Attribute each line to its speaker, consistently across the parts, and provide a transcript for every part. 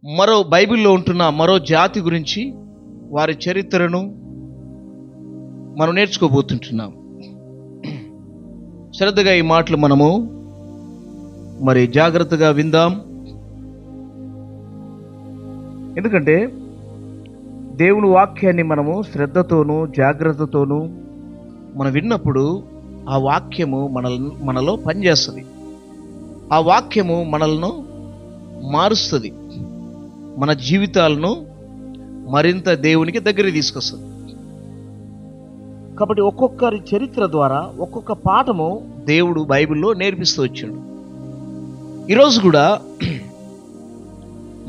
Speaker 1: మరో బైబిల్లో ఉంటున్న మరో జాతి గురించి, వారి చరిత్రను మనం నేర్చుకోబోతుంటున్నాం. శ్రద్ధగా ఈ మాటలు మనము జాగ్రత్తగా విందాం. ఎందుకంటే దేవుని వాక్యాన్ని మనము శ్రద్ధతోనూ జాగ్రత్తతోనూ మనం విన్నప్పుడు ఆ వాక్యము మనలో పనిచేస్తుంది. ఆ వాక్యము మనల్ని మారుస్తుంది, మన జీవితాలను మరింత దేవునికి దగ్గర తీసుకొస్తుంది. కాబట్టి ఒక్కొక్కరి చరిత్ర ద్వారా ఒక్కొక్క పాఠము దేవుడు బైబిల్లో నేర్పిస్తూ వచ్చాడు. ఈరోజు కూడా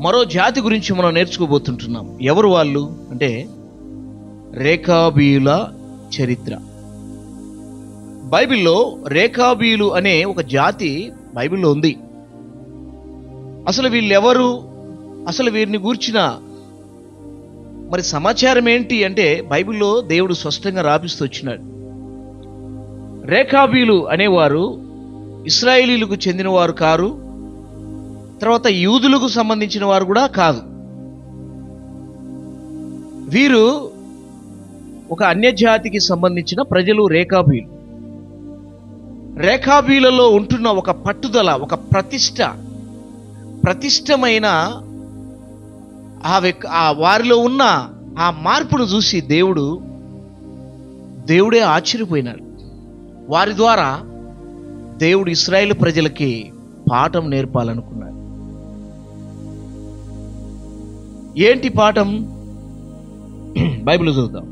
Speaker 1: మరో జాతి గురించి మనం నేర్చుకోబోతుంటున్నాం. ఎవరు వాళ్ళు అంటే రేకాబీయుల చరిత్ర. బైబిల్లో రేకాబీయులు అనే ఒక జాతి బైబిల్లో ఉంది. అసలు వీళ్ళెవరు, అసలు వీరిని గూర్చిన సమాచారం ఏంటి అంటే బైబిల్లో దేవుడు స్పష్టంగా రాపిస్తూ వచ్చినాడు. రేకాబీయులు అనేవారు ఇశ్రాయేలీలకు చెందినవారు కారు, తర్వాత యూదులకు సంబంధించిన వారు కూడా కాదు. వీరు ఒక అన్యజాతికి సంబంధించిన ప్రజలు రేకాబీయులు. రేకాబీయులలో ఉంటున్న ఒక పట్టుదల, ఒక ప్రతిష్టమైన వారిలో ఉన్న ఆ మార్పును చూసి దేవుడే ఆశ్చర్యపోయినాడు. వారి ద్వారా దేవుడు ఇశ్రాయేలు ప్రజలకి పాఠం నేర్పాలనుకున్నాడు. ఏంటి పాఠం? బైబిల్ చదువుతాం.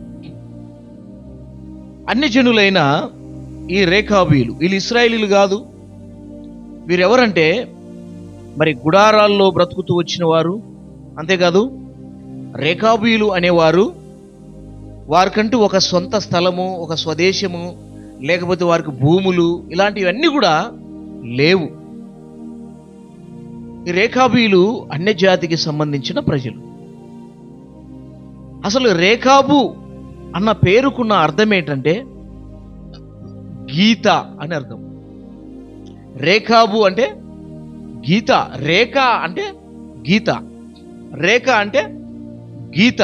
Speaker 1: అన్ని జనులైన ఈ రేకాబీయులు, వీళ్ళు ఇశ్రాయేలీలు కాదు. వీరెవరంటే గుడారాల్లో బ్రతుకుతూ వచ్చిన వారు. అంతేకాదు, రేకాబీయులు అనేవారు వారికంటూ ఒక సొంత స్థలము, ఒక స్వదేశము, లేకపోతే వారికి భూములు, ఇలాంటివన్నీ కూడా లేవు. ఈ రేకాబీయులు అన్యజాతికి సంబంధించిన ప్రజలు. అసలు రేకాబు అన్న పేరుకున్న అర్థం ఏంటంటే గీత అని అర్థం. రేకాబు అంటే గీత, రేఖ అంటే గీత, రేఖ అంటే గీత.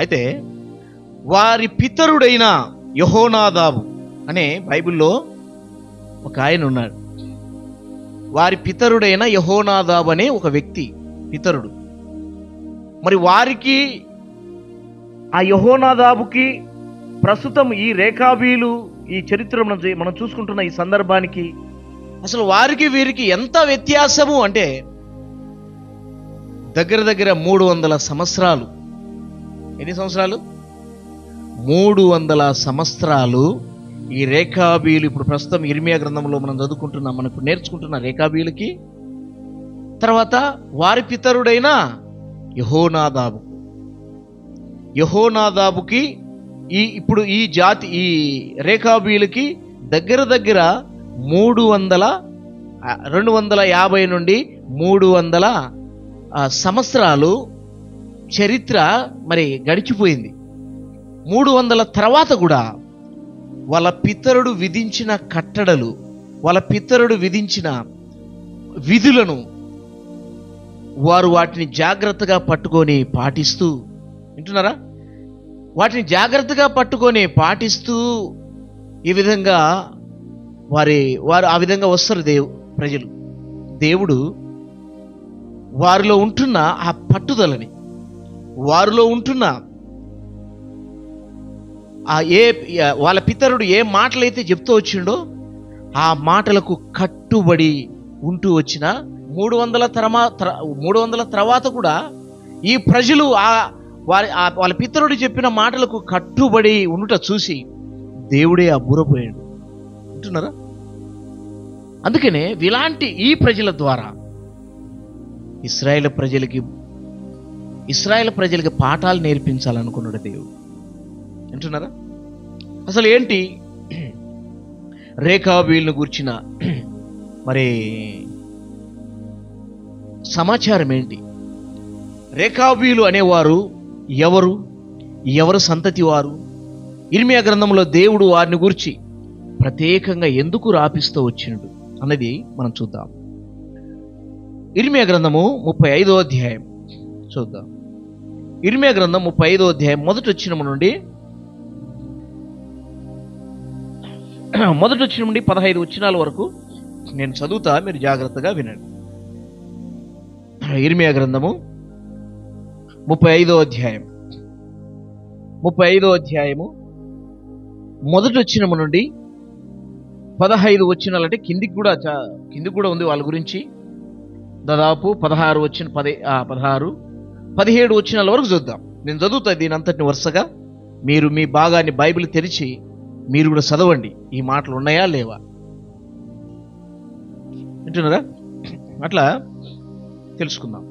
Speaker 1: అయితే వారి పితరుడైన యెహోనాదాబు అనే బైబిల్లో ఒక ఆయన ఉన్నాడు. వారి పితరుడైన యెహోనాదాబు అనే ఒక వ్యక్తి పితరుడు. వారికి, ఆ యెహోనాదాబుకి ప్రస్తుతం ఈ రేకాబీయులు ఈ చరిత్ర మనం చూసుకుంటున్న ఈ సందర్భానికి అసలు వారికి వీరికి ఎంత వ్యత్యాసము అంటే దగ్గర 300 సంవత్సరాలు. ఎన్ని సంవత్సరాలు? 300 సంవత్సరాలు ఈ రేకాబీయులు, ఇప్పుడు ప్రస్తుతం ఇర్మియా గ్రంథంలో మనం చదువుకుంటున్నాం, మనకు నేర్చుకుంటున్న రేకాబీయులకి, తర్వాత వారి పితరుడైన యెహోనాదాబుకి ఇప్పుడు ఈ జాతి, ఈ రేకాబీయులకి దగ్గర 250 నుండి 300 సంవత్సరాలు చరిత్ర గడిచిపోయింది. 300 తర్వాత కూడా వాళ్ళ పితరుడు విధించిన కట్టడలు, వాళ్ళ పితరుడు విధించిన విధులను వారు వాటిని జాగ్రత్తగా పట్టుకొని పాటిస్తూ, వింటున్నారా? వాటిని జాగ్రత్తగా పట్టుకొని పాటిస్తూ ఈ విధంగా వారు ఆ విధంగా వస్తారు ప్రజలు. దేవుడు వారిలో ఉంటున్న ఆ పట్టుదలని, వారిలో ఉంటున్న వాళ్ళ పితరుడు ఏ మాటలైతే చెప్తూ వచ్చిండో ఆ మాటలకు కట్టుబడి ఉంటూ వచ్చిన 300 తర్వాత కూడా ఈ ప్రజలు వాళ్ళ పితరుడు చెప్పిన మాటలకు కట్టుబడి ఉండుట చూసి దేవుడే అబ్బురపోయాడు. అంటున్నారా? అందుకనే ఇలాంటి ఈ ప్రజల ద్వారా ఇశ్రాయేలు ప్రజలకి పాఠాలు నేర్పించాలనుకున్నాడు దేవుడు. అంటున్నారా? అసలు ఏంటి రేకాబీయులను గూర్చిన సమాచారం ఏంటి? రేకాబీయులు అనేవారు ఎవరు సంతతి వారు? ఇర్మియా గ్రంథంలో దేవుడు వారిని గూర్చి ప్రత్యేకంగా ఎందుకు రాపిస్తూ వచ్చిండు అన్నది మనం చూద్దాం. ఇర్మియా గ్రంథము 35వ అధ్యాయం చూద్దాం. ఇర్మియా గ్రంథం 35వ అధ్యాయం మొదటి వచనం నుండి 15 వచనాల వరకు నేను చదువుతా, మీరు జాగ్రత్తగా వినండి. ఇర్మియా గ్రంథము 35వ అధ్యాయము మొదటి వచనం నుండి 15 వచనాలంటే కిందికి కూడా ఉంది వాళ్ళ గురించి. దాదాపు 17 వచనాల వరకు చూద్దాం. నేను చదువుతా దీని అంతటిని వరుసగా. మీరు మీ భాగాన్ని బైబిల్ తెరిచి మీరు కూడా చదవండి, ఈ మాటలు ఉన్నాయా లేవా. వింటున్నారా? అట్లా తెలుసుకుందాం.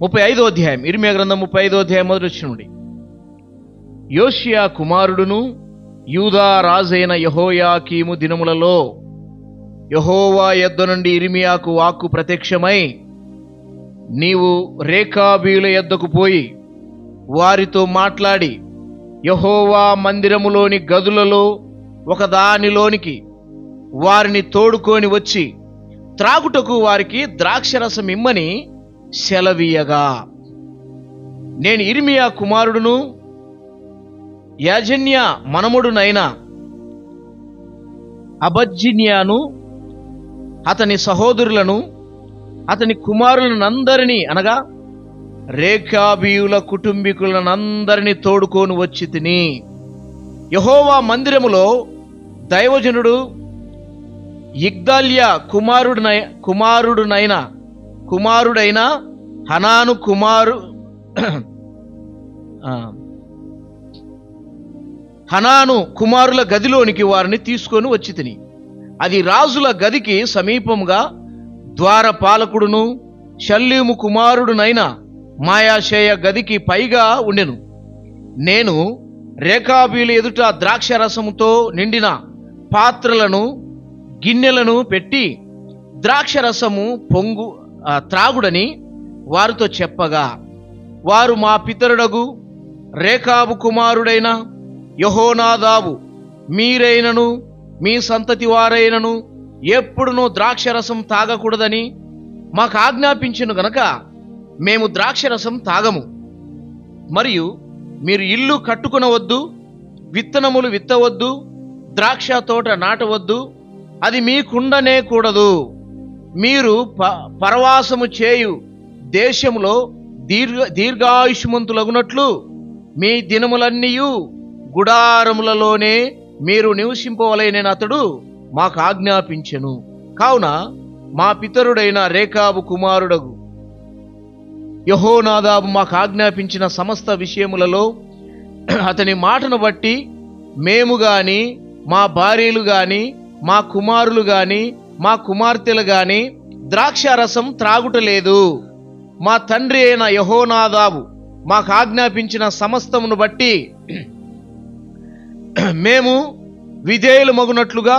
Speaker 1: 35వ అధ్యాయం, ఇర్మియా గ్రంథం 35వ అధ్యాయం మొదటి వచనం నుండి. యోషియా కుమారుడును యూదా రాజైన యెహోయాకీము దినములలో యెహోవా యొద్ద నుండి ఇర్మియాకు వాక్కు ప్రత్యక్షమై, నీవు రేకాబీయుల యొద్దకు పోయి వారితో మాట్లాడి, యెహోవా మందిరములోని గదులలో ఒకదానిలోనికి వారిని తోడుకొని వచ్చి త్రాగుటకు వారికి ద్రాక్షరసం ఇమ్మని సెలవీయగా, నేను ఇర్మియా కుమారుడును యాజన్య మనముడునైన అబజ్జిన్యాను అతని సహోదరులను అతని కుమారులనందరినీ అనగా రేకాబీయుల కుటుంబీకులనందరినీ తోడుకొని వచ్చి తిని, యెహోవా మందిరములో దైవజనుడు ఇగ్దాల్యా కుమారుడైన హనాను కుమారుల గదిలోనికి వారిని తీసుకొని వచ్చి తిని, అది రాజుల గదికి సమీపముగా ద్వారపాలకుడును షల్లూము కుమారుడునైన మాయాషేయ గదికి పైగా ఉండెను. నేను రేకాబీయుల ఎదుట ద్రాక్షరసముతో నిండిన పాత్రలను గిన్నెలను పెట్టి ద్రాక్షరసము త్రాగుడని వారితో చెప్పగా, వారు మా పితరుడగు రేకాబు కుమారుడైన యెహోనాదాబు మీరైనను మీ సంతతి వారైనను ఎప్పుడునూ ద్రాక్షరసం తాగకూడదని మాకు ఆజ్ఞాపించెను గనక మేము ద్రాక్షరసం తాగము. మరియు మీరు ఇల్లు కట్టుకొనవద్దు, విత్తనములు విత్తవద్దు, ద్రాక్ష తోట నాటవద్దు, అది మీకుండనే కూడదు. మీరు పరవాసము చేయు దేశములో దీర్ఘాయుష్మంతులగునట్లు మీ దినములన్నీయు గుడారములలోనే మీరు నివసింపవలెనని అతడు మాకు ఆజ్ఞాపించెను. కావున మా పితరుడైన రేకాబు కుమారుడగు యెహోనాదాబు మాకు ఆజ్ఞాపించిన సమస్త విషయములలో అతని మాటను బట్టి మేము గాని మా భార్యలు గాని మా కుమారులు గాని మా కుమార్తెలు గాని ద్రాక్షారసం త్రాగుటలేదు. మా తండ్రి అయిన యెహోనాదాబు మాకు ఆజ్ఞాపించిన సమస్తమును బట్టి మేము విధేయులు మగునట్లుగా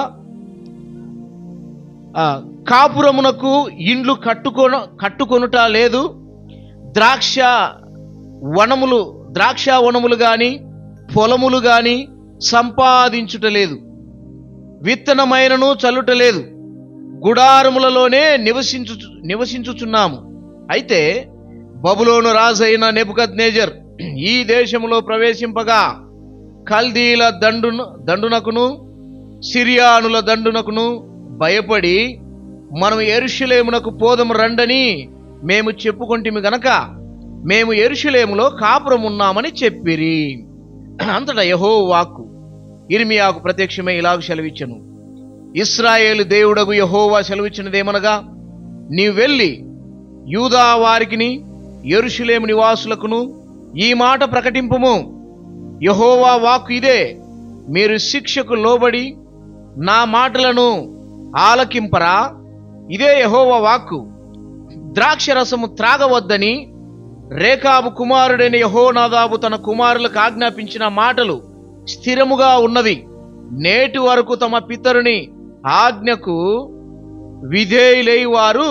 Speaker 1: కాపురమునకు ఇండ్లు కట్టుకొనుట లేదు. ద్రాక్ష వనములు గాని పొలములు గాని సంపాదించుటలేదు, విత్తనమైనను చల్లుటలేదు, గుడారములలోనే నివసించుచున్నాము. అయితే బబులోను రాజైన నెబుకద్నెజర్ ఈ దేశములో ప్రవేశింపగా కల్దీల దండునకును సిరియానుల దండునకును భయపడి మనం యెరూషలేమునకు పోదము రండని మేము చెప్పుకొంటిమి గనక మేము యెరూషలేములో కాపురం ఉన్నామని చెప్పిరి. అంతటా యెహోవా వాక్కు ఇర్మియాకు ప్రత్యక్షమై ఇలాగ సెలవిచ్చెను. ఇశ్రాయేలు దేవుడగు యెహోవా సెలవిచ్చినదేమనగా, నీవు వెళ్ళి యూదా వారికిని యెరూషలేము నివాసులకును ఈ మాట ప్రకటింపుము. యెహోవా వాక్కు ఇదే, మీరు శిక్షకు లోబడి నా మాటలను ఆలకింపరా? ఇదే యెహోవా వాక్కు. ద్రాక్షరసము త్రాగవద్దని రేకాబు కుమారుడైన యెహోనాదాబు తన కుమారులకు ఆజ్ఞాపించిన మాటలు స్థిరముగా ఉన్నవి. నేటి వరకు తమ పితరుని ఆజ్ఞకు విధేయులై వారు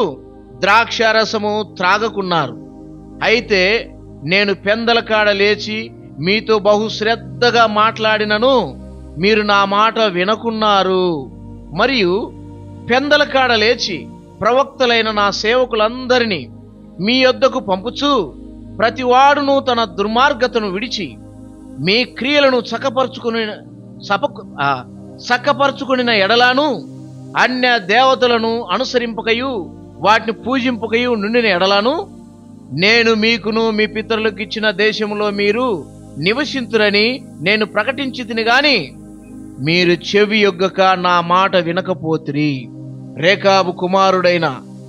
Speaker 1: ద్రాక్షారసము త్రాగకున్నారు. అయితే నేను పెందల కాడ లేచి మీతో బహుశ్రద్ధగా మాట్లాడినను మీరు నా మాట వినకున్నారు. మరియు పెందల కాడ లేచి ప్రవక్తలైన నా సేవకులందరినీ మీ యొద్దకు పంపుచు ప్రతివాడును తన దుర్మార్గతను విడిచి మీ క్రియలను చక్కపరుచుకుని ఎడలాను అన్య దేవతలను అనుసరింపకయు వాటిని పూజింపకయు నుండిన ఎడలాను నేను మీకును మీ పితరులకు ఇచ్చిన దేశంలో మీరు నివసింతురని నేను ప్రకటించితిని గాని మీరు చెవి యొగ్గక నా మాట వినకపోతిరి. రేకాబు కుమారుడైన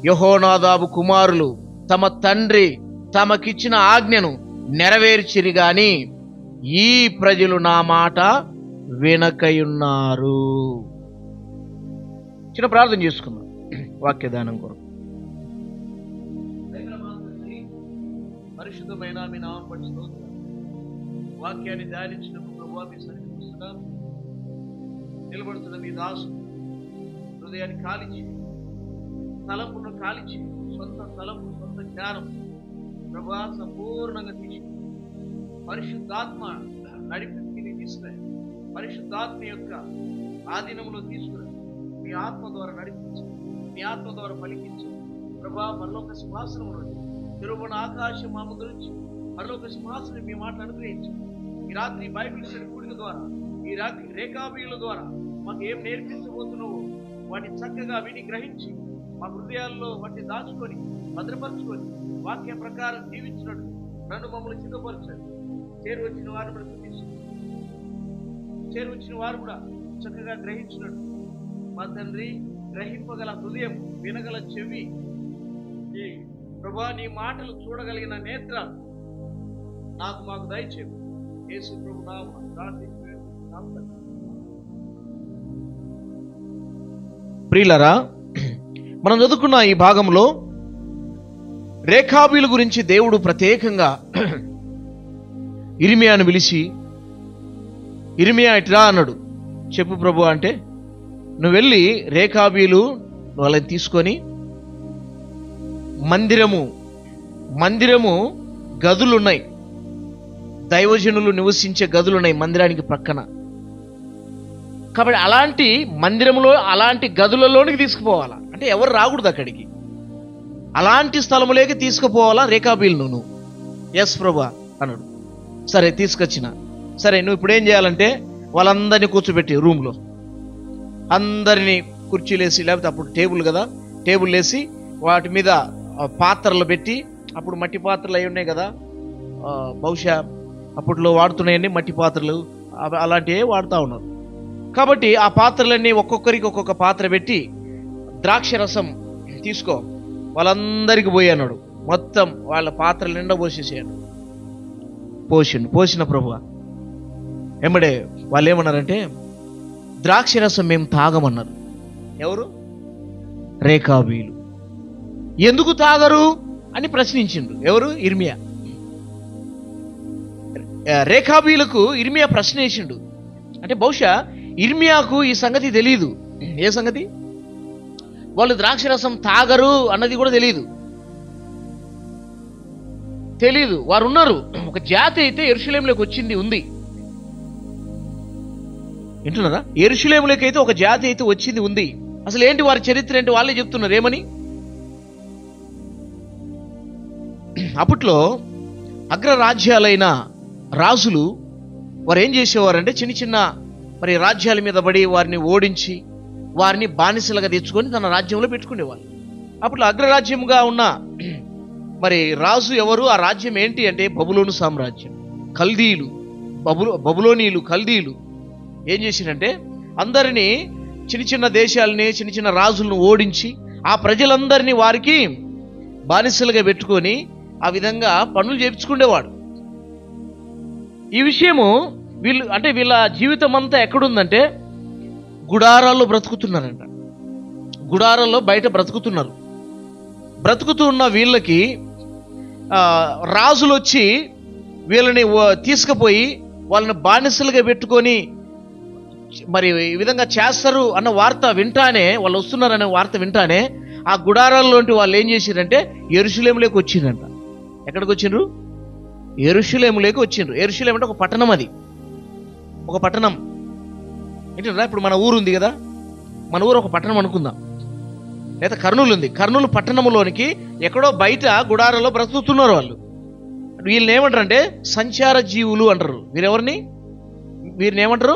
Speaker 1: యెహోనాదాబు కుమారులు తమ తండ్రి తమకిచ్చిన ఆజ్ఞను నెరవేర్చిరి గాని ఈ ప్రజలు నా మాట వినకయున్నారు. చిన్న ప్రార్థన చేసుకుందాం వాక్యదానం కొరకు. పరిశుద్ధమైన మీ నామం బట్టి స్తోత్రం. వాక్యాన్ని ధ్యానించినప్పుడు ప్రభువా మీ సన్నిధికి వస్తున్నాం. నిలబడుతున్న మీ దాసు హృదయాన్ని కాలిచి, తలంపును కాలిచి, సొంత తలంపు సొంత జ్ఞానం ప్రభువా సంపూర్ణంగా తీసి పరిశుద్ధాత్మ నడిపించి తీసుకురాయి. పరిశుద్ధాత్మ యొక్క ఆధీనంలో తీసుకురా. మీ ఆత్మ ద్వారా నడిపించు, మీ ఆత్మ ద్వారా పలికించు ప్రభువా. పరలోక సింహాసనంలో తిరుమల ఆకాశం మా గురించి పరలోక సింహాసనం మీ మాటలు అనుగ్రహించు. ఈ రాత్రి బైబిల్ స్టడీ కూడిక ద్వారా, ఈ రేఖాబీల ద్వారా మాకు ఏం నేర్పించబోతున్నావో వాటిని చక్కగా విని గ్రహించి మా హృదయాల్లో వాటిని దాచుకొని భద్రపరచుకొని వాక్య ప్రకారం జీవించినట్టు నన్ను మమ్మల్ని సిద్ధపరచండి. చేరువచ్చిన వారు కూడా చేరువచ్చిన వారు కూడా చక్కగా గ్రహించినట్టు మా తండ్రి గ్రహింపగల హృదయం, వినగల చెవి, ఈ ప్రభా నీ మాటలు చూడగలిగిన నేత్రాలు మాకు దయచేయు. యేసు ప్రభు నామమున ప్రార్థిస్తున్నాము. ప్రియులారా, మనం చదువుకున్న ఈ భాగంలో రేఖాబీల గురించి దేవుడు ప్రత్యేకంగా ఇర్మియాను పిలిచి, ఇర్మియా ఇట్రా అన్నాడు. చెప్పు ప్రభు అంటే, నువ్వు వెళ్ళి రేఖాబీలు వాళ్ళని తీసుకొని మందిరము గదులున్నాయి, దైవజనులు నివసించే గదులున్నాయి మందిరానికి ప్రక్కన. కాబట్టి అలాంటి మందిరంలో అలాంటి గదులలోనికి తీసుకుపోవాలా, అంటే ఎవరు రాకూడదు అక్కడికి, అలాంటి స్థలములేకి తీసుకుపోవాలా రేఖాబీలు నువ్వు. ఎస్ ప్రభా అన్నాడు. సరే తీసుకొచ్చిన. సరే నువ్వు ఇప్పుడు ఏం చేయాలంటే వాళ్ళందరినీ కూర్చోబెట్టి రూమ్లో అందరినీ కుర్చీలేసి, లేకపోతే అప్పుడు టేబుల్ కదా, టేబుల్ వేసి వాటి మీద పాత్రలు పెట్టి, అప్పుడు మట్టి పాత్రలు అవి ఉన్నాయి కదా, బహుశా అప్పట్లో వాడుతున్నాయండి మట్టి పాత్రలు, అలాంటివే వాడుతూ ఉన్నారు. కాబట్టి ఆ పాత్రలన్నీ ఒక్కొక్కరికి ఒక్కొక్క పాత్ర పెట్టి ద్రాక్ష రసం తీసుకో వాళ్ళందరికీ పోయి అన్నాడు. మొత్తం వాళ్ళ పాత్రలు నిండా పోసేసాడు. పోసిన ప్రభువా ఎమ్మడే వాళ్ళు ఏమన్నారంటే ద్రాక్ష రసం మేము తాగమన్నారు. ఎవరు? రేఖాబీలు. ఎందుకు తాగరు అని ప్రశ్నించిండు. ఎవరు? ఇర్మియా. రేఖాబీలకు ఇర్మియా ప్రశ్న వేసిండు. అంటే బహుశా ఇర్మియాకు ఈ సంగతి తెలియదు. ఏ సంగతి? వాళ్ళు ద్రాక్షరసం తాగరు అన్నది కూడా తెలియదు. వారు ఉన్నారు. ఒక జాతి అయితే యెరూషలేములోకి వచ్చింది ఉంది. వింటున్నారా? యెరూషలేములోకి అయితే ఒక జాతి అయితే వచ్చింది ఉంది. అసలు ఏంటి వారి చరిత్ర ఏంటి వాళ్ళే చెప్తున్నారు. ఏమని? అప్పట్లో అగ్రరాజ్యాలైన రాజులు వారు ఏం చేసేవారంటే చిన్న చిన్న మరి రాజ్యాల మీద పడి వారిని ఓడించి వారిని బానిసలుగా తెచ్చుకొని తన రాజ్యంలో పెట్టుకునేవాళ్ళు. అప్పుడు అగ్రరాజ్యంగా ఉన్న మరి రాజు ఎవరు? ఆ రాజ్యం ఏంటి అంటే బబులోను సామ్రాజ్యం. బబులోనీయులు కల్దీయులు ఏం చేసినంటే అందరినీ చిన్న చిన్న దేశాలని చిన్న చిన్న రాజులను ఓడించి ఆ ప్రజలందరినీ వారికి బానిసలుగా పెట్టుకొని ఆ విధంగా పనులు చేయించుకునేవాడు. ఈ విషయము వీళ్ళ జీవితం అంతా ఎక్కడుందంటే గుడారాల్లో బ్రతుకుతున్నారంట. గుడారాల్లో బయట బ్రతుకుతున్నారు. బ్రతుకుతున్న వీళ్ళకి రాజులు వచ్చి వీళ్ళని తీసుకుపోయి వాళ్ళని బానిసలుగా పెట్టుకొని మరి ఈ విధంగా చేస్తారు అన్న వార్త వింటానే, వాళ్ళు వస్తున్నారనే వార్త వింటానే ఆ గుడారాల్లోంటి వాళ్ళు ఏం చేసిరంటే యెరూషలేములోకి వచ్చిండ్రంట. ఎక్కడికి వచ్చిండ్రు? యెరూషలేములోకి వచ్చిండ్రు. యెరూషలేం అంటే ఒక పట్టణం. అది ఒక పట్టణం. ఏంటంటే ఇప్పుడు మన ఊరు ఉంది కదా, మన ఊరు ఒక పట్టణం అనుకుందాం. లేదా కర్నూలు ఉంది, కర్నూలు పట్టణంలోనికి ఎక్కడో బయట గుడారంలో బ్రతుకుతున్నారు వాళ్ళు. వీళ్ళని ఏమంటారంటే సంచార జీవులు అంటారు. వీరిని ఏమంటారు?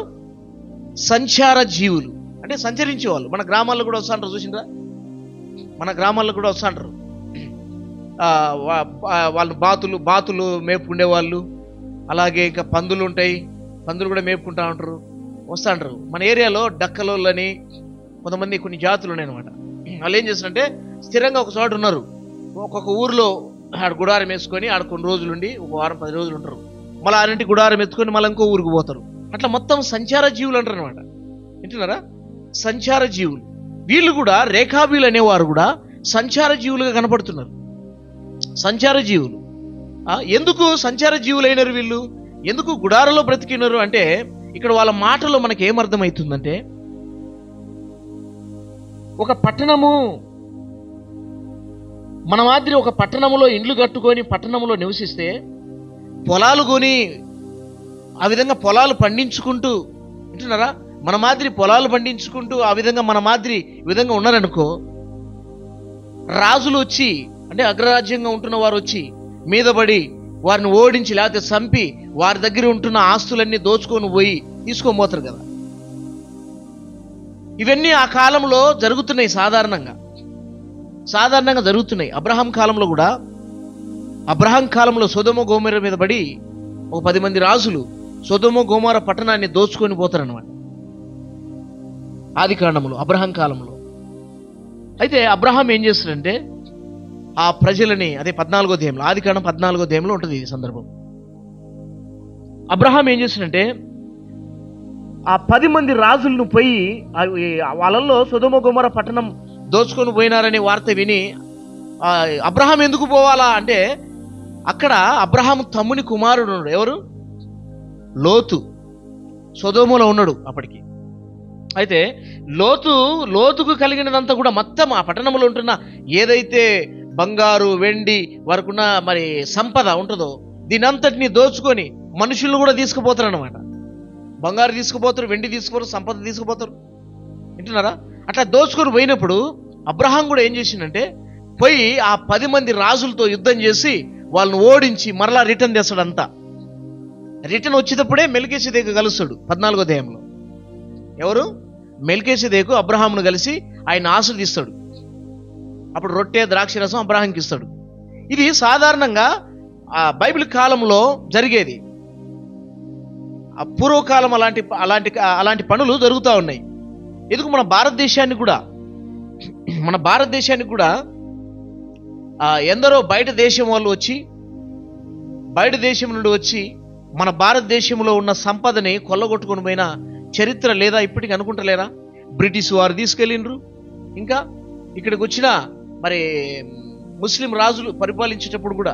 Speaker 1: సంచార జీవులు అంటే సంచరించే వాళ్ళు. మన గ్రామాల్లో కూడా వస్తా అంటారు, చూసిండ్రా? మన గ్రామాల్లో కూడా వస్తా అంటారు. వాళ్ళు బాతులు మేపుకుండే వాళ్ళు, అలాగే ఇంకా పందులు ఉంటాయి, పందులు కూడా మేపుకుంటా ఉంటారు, వస్తా అంటారు. మన ఏరియాలో డక్కలోళ్ళని కొంతమంది కొన్ని జాతులు ఉన్నాయన్నమాట. వాళ్ళు ఏం చేస్తారంటే స్థిరంగా ఒక చోట ఉన్నారు, ఒక్కొక్క ఊర్లో ఆడ గుడారం వేసుకొని ఆడ కొన్ని రోజులు ఉండి, ఒక వారం 10 రోజులు ఉంటారు, మళ్ళీ ఆరింటి గుడారం ఎత్తుకొని మళ్ళీ ఇంకో ఊరికి పోతారు. అట్లా మొత్తం సంచార జీవులు అంటారు అనమాట. వింటున్నారా? సంచార జీవులు. వీళ్ళు కూడా రేఖాబీలు అనేవారు కూడా సంచార జీవులుగా కనపడుతున్నారు. సంచార జీవులు. ఎందుకు సంచార జీవులైనారు వీళ్ళు? ఎందుకు గుడారంలో బ్రతికినారు అంటే ఇక్కడ వాళ్ళ మాటలో మనకి ఏమర్థమవుతుందంటే, ఒక పట్టణము మన మాదిరి ఒక పట్టణంలో ఇండ్లు కట్టుకొని పట్టణంలో నివసిస్తే, పొలాలు కొని ఆ విధంగా పొలాలు పండించుకుంటూ, వింటున్నారా, మన మాదిరి పొలాలు పండించుకుంటూ ఆ విధంగా మన మాదిరి ఈ విధంగా ఉన్నారనుకో, రాజులు వచ్చి అంటే అగ్రరాజ్యంగా ఉంటున్న వారు వచ్చి మీద పడి వారిని ఓడించి లేకపోతే చంపి వారి దగ్గర ఉంటున్న ఆస్తులన్నీ దోచుకొని పోయి తీసుకొని పోతారు కదా. ఇవన్నీ ఆ కాలంలో జరుగుతున్నాయి, సాధారణంగా జరుగుతున్నాయి. అబ్రహాం కాలంలో కూడా, అబ్రహాం కాలంలో సొదొమ గోమొర మీద పడి ఒక 10 మంది రాజులు సొదొమ గోమొర పట్టణాన్ని దోచుకొని పోతారన్నమాట. ఆది కాండంలో అబ్రహాం కాలంలో. అయితే అబ్రహాం ఏం చేస్తాడంటే ఆ ప్రజలని, అదే 14వ అధ్యాయంలో, ఆది కాండం 14వ అధ్యాయంలో ఉంటుంది ఈ సందర్భం. అబ్రహాం ఏం చేస్తాడంటే ఆ 10 మంది రాజులను పోయి వాళ్ళల్లో సొదొమ గొమొర పట్టణం దోచుకొని పోయినారనే వార్త విని, అబ్రహాం ఎందుకు పోవాలా అంటే అక్కడ అబ్రహాం తమ్ముని కుమారుడు ఉన్నాడు. ఎవరు? లోతు. సొదొమలో ఉన్నాడు అప్పటికి. అయితే లోతుకు కలిగినదంతా కూడా మొత్తం ఆ పట్టణంలో ఉంటున్న ఏదైతే బంగారు వెండి వరకున్న మరి సంపద ఉంటుందో దీనంతటిని దోచుకొని మనుషులను కూడా తీసుకుపోతారు అన్నమాట. బంగారు తీసుకుపోతారు, వెండి తీసుకుపోతారు, సంపద తీసుకుపోతారు. వింటున్నారా? అట్లా దోచుకొని పోయినప్పుడు అబ్రహాం కూడా ఏం చేసిందంటే పోయి ఆ 10 మంది రాజులతో యుద్ధం చేసి వాళ్ళని ఓడించి మరలా రిటర్న్ చేస్తాడు. అంతా రిటర్న్ వచ్చేటప్పుడే మెల్కీసెదెకు కలుస్తాడు 14వ అధ్యాయంలో. ఎవరు? మెల్కీసెదెకు అబ్రహామును కలిసి ఆయన ఆశీర్వదిస్తాడు. అప్పుడు రొట్టె ద్రాక్షరసం అబ్రహాంకి ఇస్తాడు. ఇది సాధారణంగా ఆ బైబిల్ కాలంలో జరిగేది. ఆ పూర్వకాలం అలాంటి పనులు జరుగుతూ ఉన్నాయి. ఎందుకు మన భారతదేశానికి కూడా ఎందరో బయట దేశం వాళ్ళు వచ్చి, బయట దేశం నుండి వచ్చి మన భారతదేశంలో ఉన్న సంపదని కొల్లగొట్టుకొని పోయిన చరిత్ర లేదా ఇప్పటికి అనుకుంటలేరా? బ్రిటిష్ వారు తీసుకెళ్ళిండ్రు. ఇంకా ఇక్కడికి వచ్చిన మరి ముస్లిం రాజులు పరిపాలించేటప్పుడు కూడా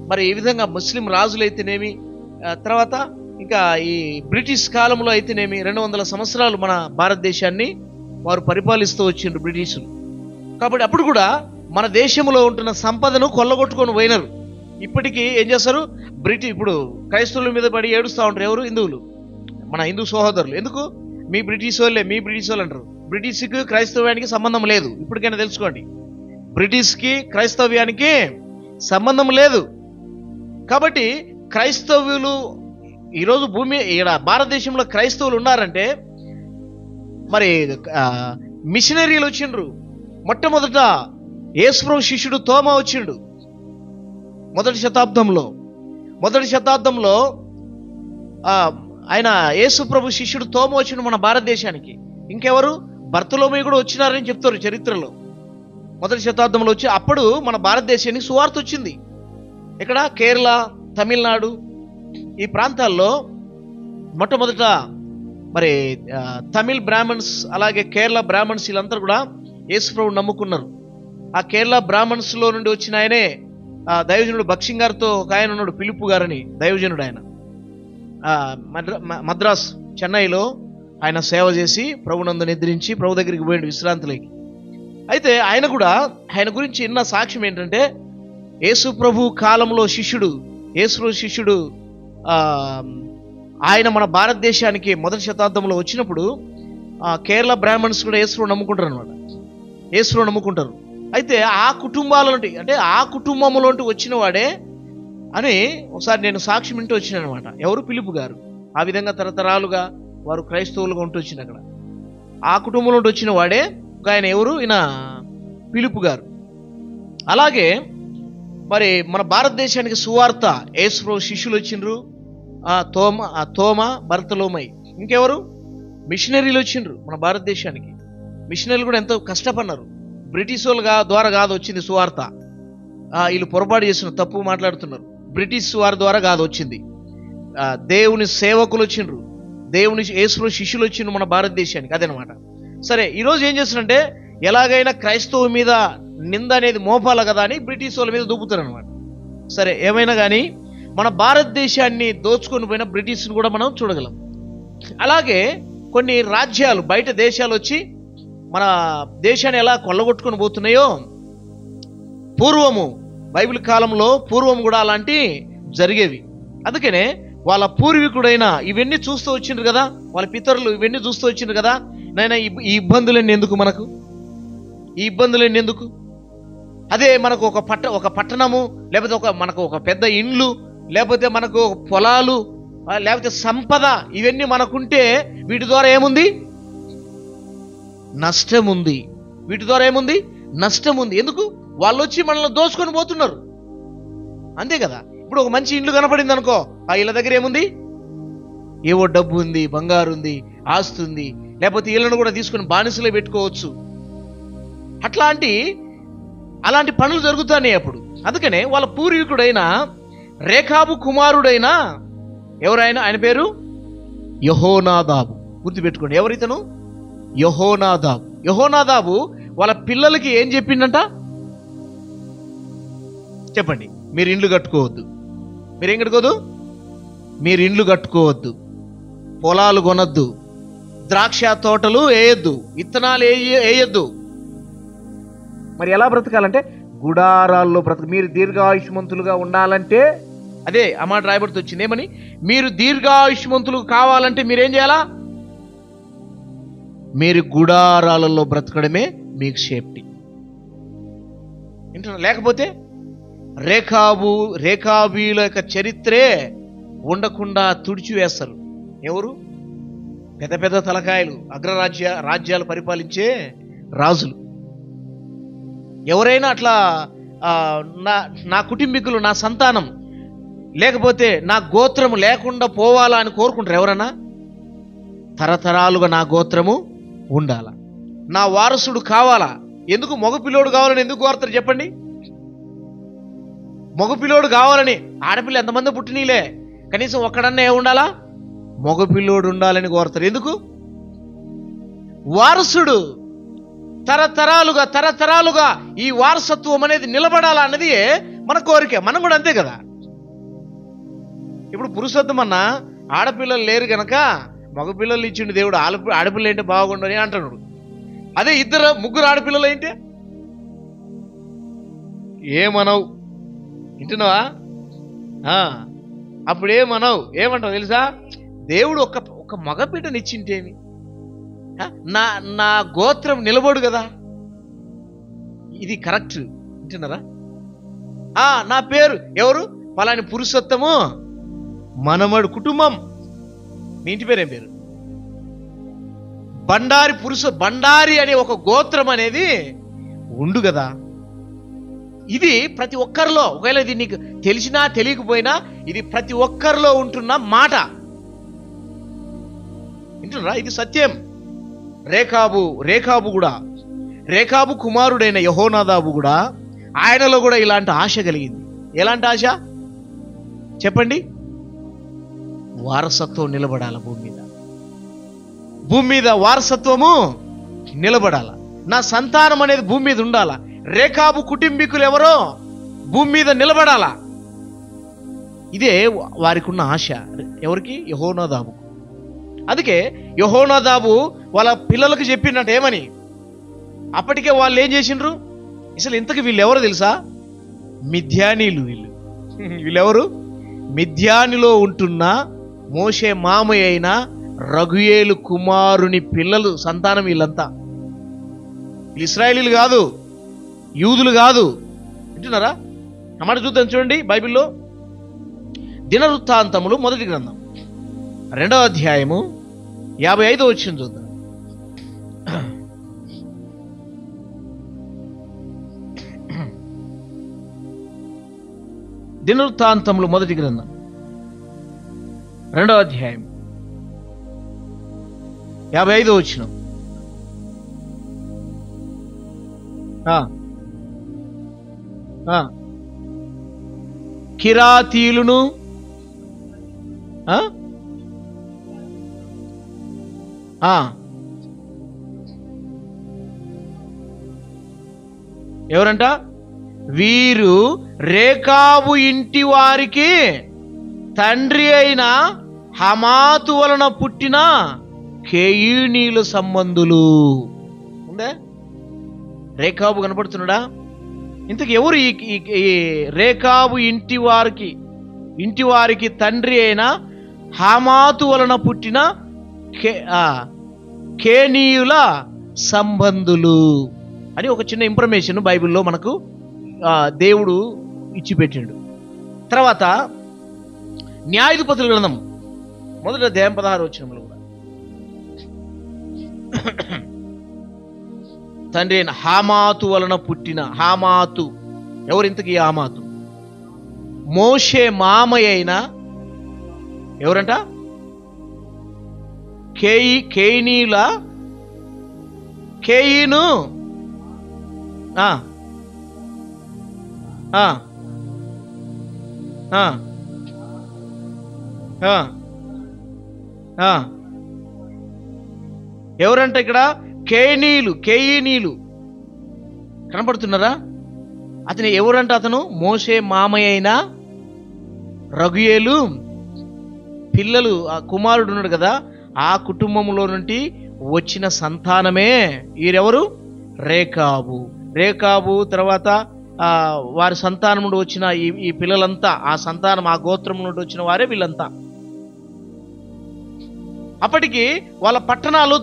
Speaker 1: మరి ఈ విధంగా ముస్లిం రాజులు అయితేనేమి, తర్వాత ఇంకా ఈ బ్రిటిష్ కాలంలో అయితేనేమి 200 సంవత్సరాలు మన భారతదేశాన్ని వారు పరిపాలిస్తూ వచ్చిండ్రు బ్రిటిషులు. కాబట్టి అప్పుడు కూడా మన దేశంలో ఉంటున్న సంపదను కొల్లగొట్టుకొని పోయినారు. ఇప్పటికీ ఏం చేస్తారు? ఇప్పుడు క్రైస్తవుల మీద పడి ఏడుస్తూ ఉంటారు. ఎవరు? హిందువులు, మన హిందూ సహోదరులు. ఎందుకు? మీ బ్రిటిష్ వాళ్ళు అంటారు. బ్రిటిష్కి క్రైస్తవ్యానికి సంబంధం లేదు. ఇప్పటికైనా తెలుసుకోండి, బ్రిటిష్కి క్రైస్తవ్యానికి సంబంధం లేదు. కాబట్టి క్రైస్తవులు ఈరోజు భారతదేశంలో క్రైస్తవులు ఉన్నారంటే మరి మిషనరీలు వచ్చిండ్రు. మొట్టమొదట యేసుప్రభు శిష్యుడు తోమా వచ్చిండు మొదటి శతాబ్దంలో ఆయన యేసుప్రభు శిష్యుడు తోమా వచ్చిండు మన భారతదేశానికి. ఇంకెవరు? బర్తలోమయి కూడా వచ్చినారని చెప్తారు చరిత్రలో. మొదటి శతాబ్దంలో వచ్చి అప్పుడు మన భారతదేశానికి సువార్త వచ్చింది. ఇక్కడ కేరళ, తమిళనాడు ఈ ప్రాంతాల్లో మొట్టమొదట మరి తమిళ్ బ్రాహ్మణ్స్ అలాగే కేరళ బ్రాహ్మణ్స్ వీళ్ళంతా కూడా యేసుప్రభుని నమ్ముకున్నారు. ఆ కేరళ బ్రాహ్మణ్స్ లో నుండి వచ్చిన ఆయనే దైవజనుడు బక్సింగ్ గారితో ఒక ఆయన ఉన్నాడు, పిలుపు గారని దైవజనుడు. ఆయన మద్రాస్ చెన్నైలో ఆయన సేవ చేసి ప్రభునందు నిద్రించి ప్రభు దగ్గరికి పోయిండు విశ్రాంతిలోకి. అయితే ఆయన గురించి ఇన్న సాక్ష్యం ఏంటంటే యేసు ప్రభు కాలంలో యేసు శిష్యుడు ఆయన మన భారతదేశానికి మొదటి శతాబ్దంలో వచ్చినప్పుడు కేరళ బ్రాహ్మణ్స్ కూడా యేసు నమ్ముకుంటారు అనమాట. యేసును నమ్ముకుంటారు. అయితే ఆ కుటుంబాల నుండి, అంటే ఆ కుటుంబంలో వచ్చిన వాడే అని ఒకసారి నేను సాక్ష్యం వింటూ వచ్చినాను అనమాట. ఎవరు? ఫిలిప్ గారు. ఆ విధంగా తరతరాలుగా వారు క్రైస్తవులుగా ఉంటూ వచ్చింది అక్కడ. ఆ కుటుంబంలో వచ్చిన వాడే ఒక ఆయన. ఎవరు? ఈయన ఫిలిప్ గారు. అలాగే మరి మన భారతదేశానికి సువార్త యేసు శిష్యులు వచ్చిండ్రు. తోమ, బర్తలోమై, ఇంకెవరు? మిషనరీలు వచ్చిండ్రు మన భారతదేశానికి. మిషనరీలు కూడా ఎంతో కష్టపడినారు. బ్రిటిష్ వాళ్ళ ద్వారా కాదు వచ్చింది సువార్త. వీళ్ళు పొరపాటు చేస్తున్నారు, తప్పు మాట్లాడుతున్నారు. బ్రిటిష్ వారి ద్వారా కాదు వచ్చింది. దేవుని సేవకులు వచ్చిండ్రు, దేవుని యేసు శిష్యులు వచ్చిండ్రు మన భారతదేశానికి. అదనమాట. సరే, ఈరోజు ఏం చేస్తున్నారంటే ఎలాగైనా క్రైస్తవ మీద నింద అనేది మోపాల కదా అని బ్రిటిష్ వాళ్ళ మీద దూపుతారు అనమాట. సరే, ఏమైనా కానీ మన భారతదేశాన్ని దోచుకొని పోయిన బ్రిటిష్ని కూడా మనం చూడగలం. అలాగే కొన్ని రాజ్యాలు, బయట దేశాలు వచ్చి మన దేశాన్ని ఎలా కొల్లగొట్టుకొని పోతున్నాయో, పూర్వము బైబిల్ కాలంలో పూర్వం కూడా అలాంటి జరిగేవి. అందుకనే వాళ్ళ పూర్వీకుడైన ఇవన్నీ చూస్తూ వచ్చిండ్రు కదా, వాళ్ళ పితరులు ఇవన్నీ చూస్తూ వచ్చిండ్రు కదా. నైనా ఈ ఇబ్బందులన్నీ ఎందుకు మనకు? ఈ ఇబ్బందులన్నీ ఎందుకు? అదే మనకు ఒక పట్టణము, లేకపోతే మనకు ఒక పెద్ద ఇండ్లు, లేకపోతే మనకు పొలాలు, లేకపోతే సంపద, ఇవన్నీ మనకుంటే వీటి ద్వారా ఏముంది? నష్టం ఉంది. వీటి ద్వారా ఏముంది? నష్టం ఉంది. ఎందుకు? వాళ్ళు వచ్చి మనల్ని దోచుకొని పోతున్నారు, అంతే కదా. ఇప్పుడు ఒక మంచి ఇండ్లు కనపడింది అనుకో, ఆ ఇళ్ళ దగ్గర ఏముంది? ఏవో డబ్బు ఉంది, బంగారు ఉంది, ఆస్తి ఉంది, లేకపోతే ఇళ్ళను కూడా తీసుకొని బానిసలే పెట్టుకోవచ్చు. అలాంటి పనులు జరుగుతాయి అప్పుడు. అందుకనే వాళ్ళ పూర్వీకుడైన రేఖాబు కుమారుడైన ఎవరైనా, ఆయన పేరు యెహోనాదాబు. గుర్తుపెట్టుకోండి, ఎవరితను? యెహోనాదాబు. యెహోనాదాబు వాళ్ళ పిల్లలకి ఏం చెప్పిండంట? చెప్పండి. మీరు ఇండ్లు కట్టుకోవద్దు. మీరేం కట్టుకోవద్దు? మీరు ఇండ్లు కట్టుకోవద్దు, పొలాలు కొనద్దు, ద్రాక్ష తోటలు వేయొద్దు, విత్తనాలు వేయొద్దు. మరి ఎలా బ్రతకాలంటే గుడారాల్లో మీరు దీర్ఘాయుష్మంతులుగా ఉండాలంటే, అదే ఆ మాట రాయబడుతూ వచ్చింది. ఏమని? మీరు దీర్ఘాయుష్మంతులు కావాలంటే మీరేం చేయాలా? మీరు గుడారాలలో బ్రతకడమే మీకు సేఫ్టీ. లేకపోతే రేఖాబీల యొక్క చరిత్రే ఉండకుండా తుడిచివేస్తారు. ఎవరు? పెద్ద పెద్ద తలకాయలు, రాజ్యాలు పరిపాలించే రాజులు. ఎవరైనా అట్లా నా కుటుంబీకులు, నా సంతానం, లేకపోతే నా గోత్రము లేకుండా పోవాలా అని కోరుకుంటారు ఎవరన్నా? తరతరాలుగా నా గోత్రము ఉండాలా, నా వారసుడు కావాలా. ఎందుకు? మగపిల్లోడు కావాలని ఎందుకు కోరుతారు చెప్పండి? మగపిల్లోడు కావాలని. ఆడపిల్ల ఎంతమంది పుట్టినీలే, కనీసం ఒక్కడన్నా ఉండాలా? మగపిల్లోడు ఉండాలని కోరుతారు. ఎందుకు? వారసుడు తరతరాలుగా ఈ వారసత్వం అనేది నిలబడాలా అన్నది మన కోరిక. మనం కూడా అంతే కదా. ఇప్పుడు పురుషత్వం అన్నా ఆడపిల్లలు లేరు గనక మగపిల్లలు ఇచ్చిండు దేవుడు, ఆడపిల్ల ఏంటి బాగుండు అని అంటున్నాడు. అదే ముగ్గురు ఆడపిల్లలు ఏంటి ఏమనవు? వింటున్నావా? అప్పుడేమనవు? ఏమంటావు తెలుసా? దేవుడు ఒక మగబిడ్డనిచ్చింటేమి, నా గోత్రం నిలబడు కదా. ఇది కరెక్ట్. వింటున్నారా? నా పేరు ఎవరు? పలాని పురుషోత్తము మనమడు కుటుంబం. మీ ఇంటి పేరు ఏం పేరు? బండారి అనే ఒక గోత్రం అనేది ఉండు కదా. ఇది ప్రతి ఒక్కరిలో, ఒకవేళ ఇది నీకు తెలిసినా తెలియకపోయినా, ఇది ప్రతి ఒక్కరిలో ఉంటున్న మాట. వింటున్నారా? ఇది సత్యం. రేఖాబు కుమారుడైన యెహోనాదాబు కూడా, ఆయనలో కూడా ఇలాంటి ఆశ కలిగింది. ఎలాంటి ఆశ చెప్పండి? వారసత్వం నిలబడాల భూమి మీద వారసత్వము నిలబడాల. నా సంతానం అనేది భూమి మీద ఉండాలా. రేఖాబు కుటుంబీకులు ఎవరో భూమి మీద నిలబడాలా. ఇదే వారికి ఉన్న ఆశ. ఎవరికి? యెహోనాదాబు. అందుకే యెహోనాదాబు వాళ్ళ పిల్లలకు చెప్పినట్టు ఏమని? అప్పటికే వాళ్ళు ఏం చేసిండ్రు? అసలు ఇంతకు వీళ్ళు ఎవరో తెలుసా? మిద్యానీలు. వీళ్ళెవరు? మిద్యానిలో ఉంటున్న మోషే మామయ్య అయిన రగుయేలు కుమారుని పిల్లలు, సంతానం వీళ్ళంతా. వీళ్ళు ఇశ్రాయేలీలు కాదు, యూదులు కాదు. వింటున్నారా? అన్నమాట చూద్దాం చూడండి బైబిల్లో. దినవృత్తాంతములు మొదటి గ్రంథం 2వ అధ్యాయము 55వ వచనం చూద్దాం. దినవృత్తాంతములు మొదటి గ్రంథం 2వ అధ్యాయం 55వ వచనం. కిరాతీయులను ఎవరంట? వీరు రేకాబు ఇంటి వారికి తండ్రి అయిన హమాతు వలన పుట్టిన కేయినీల సంబంధులు. ఉందే? రేకాబు కనపడుతున్నాడా? ఇంతకు ఎవరు ఈ రేకాబు ఇంటి వారికి తండ్రి అయిన హమాతు వలన పుట్టిన కేనీయుల సంబంధులు అని ఒక చిన్న ఇన్ఫర్మేషన్ బైబిల్లో మనకు దేవుడు ఇచ్చిపెట్టిండు. తర్వాత న్యాయాధిపతుల గ్రంథం మొదటి అధ్యాయం 16వ వచనంలో కూడా తండ్రి అయిన హామాతు వలన పుట్టిన హామాతు ఎవరింతకీ? హామాతు మోషే మామయ్య అయిన ఎవరంట? కేయినీల కేయిను ఎవరంట ఇక్కడ? కేయినీలు కనపడుతున్నారా? అతను ఎవరంట? అతను మోషే మామయ్య అయిన రగుయేలు పిల్లలు, ఆ కుమారుడు ఉన్నాడు కదా, ఆ కుటుంబంలో నుండి వచ్చిన సంతానమే వీరెవరు? రేకాబు తర్వాత వారి సంతానం నుండి వచ్చిన ఈ పిల్లలంతా, ఆ సంతానం, ఆ గోత్రం నుండి వచ్చిన వారే వీళ్ళంతా. అప్పటికి వాళ్ళ పట్టణాలు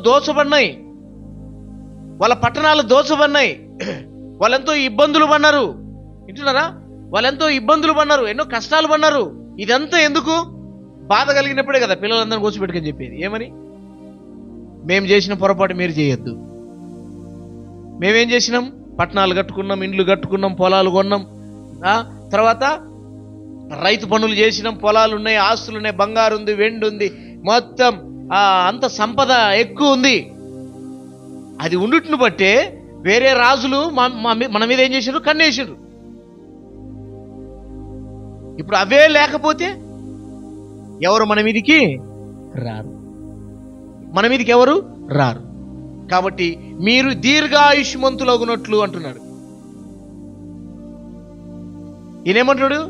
Speaker 1: దోచబడినాయి, వాళ్ళెంతో ఇబ్బందులు పడినారు. వింటున్నారా? వాళ్ళెంతో ఇబ్బందులు పడినారు, ఎన్నో కష్టాలు పడినారు. ఇదంతా ఎందుకు? బాధ కలిగినప్పుడే కదా పిల్లలందరినీ కూర్చోబెట్టుకొని చెప్పేది. ఏమని? మేము చేసిన పొరపాటు మీరు చేయొద్దు. మేమేం చేసినాం? పట్టణాలు కట్టుకున్నాం, ఇండ్లు కట్టుకున్నాం, పొలాలు కొన్నాం, తర్వాత రైతు పనులు చేసినాం, పొలాలు ఉన్నాయి, ఆస్తులు ఉన్నాయి, బంగారు ఉంది, వెండి ఉంది, మొత్తం అంత సంపద ఎక్కువ ఉంది. అది ఉండుట్ను బట్టే వేరే రాజులు మన మీద ఏం చేశారు? కన్నేసారు. ఇప్పుడు అవే లేకపోతే ఎవరు మన మీదికి రారు, మన మీదికి ఎవరు రారు. కాబట్టి మీరు దీర్ఘాయుష్మంతులగునట్లు అంటున్నాడు. ఈయనేమంటున్నాడు?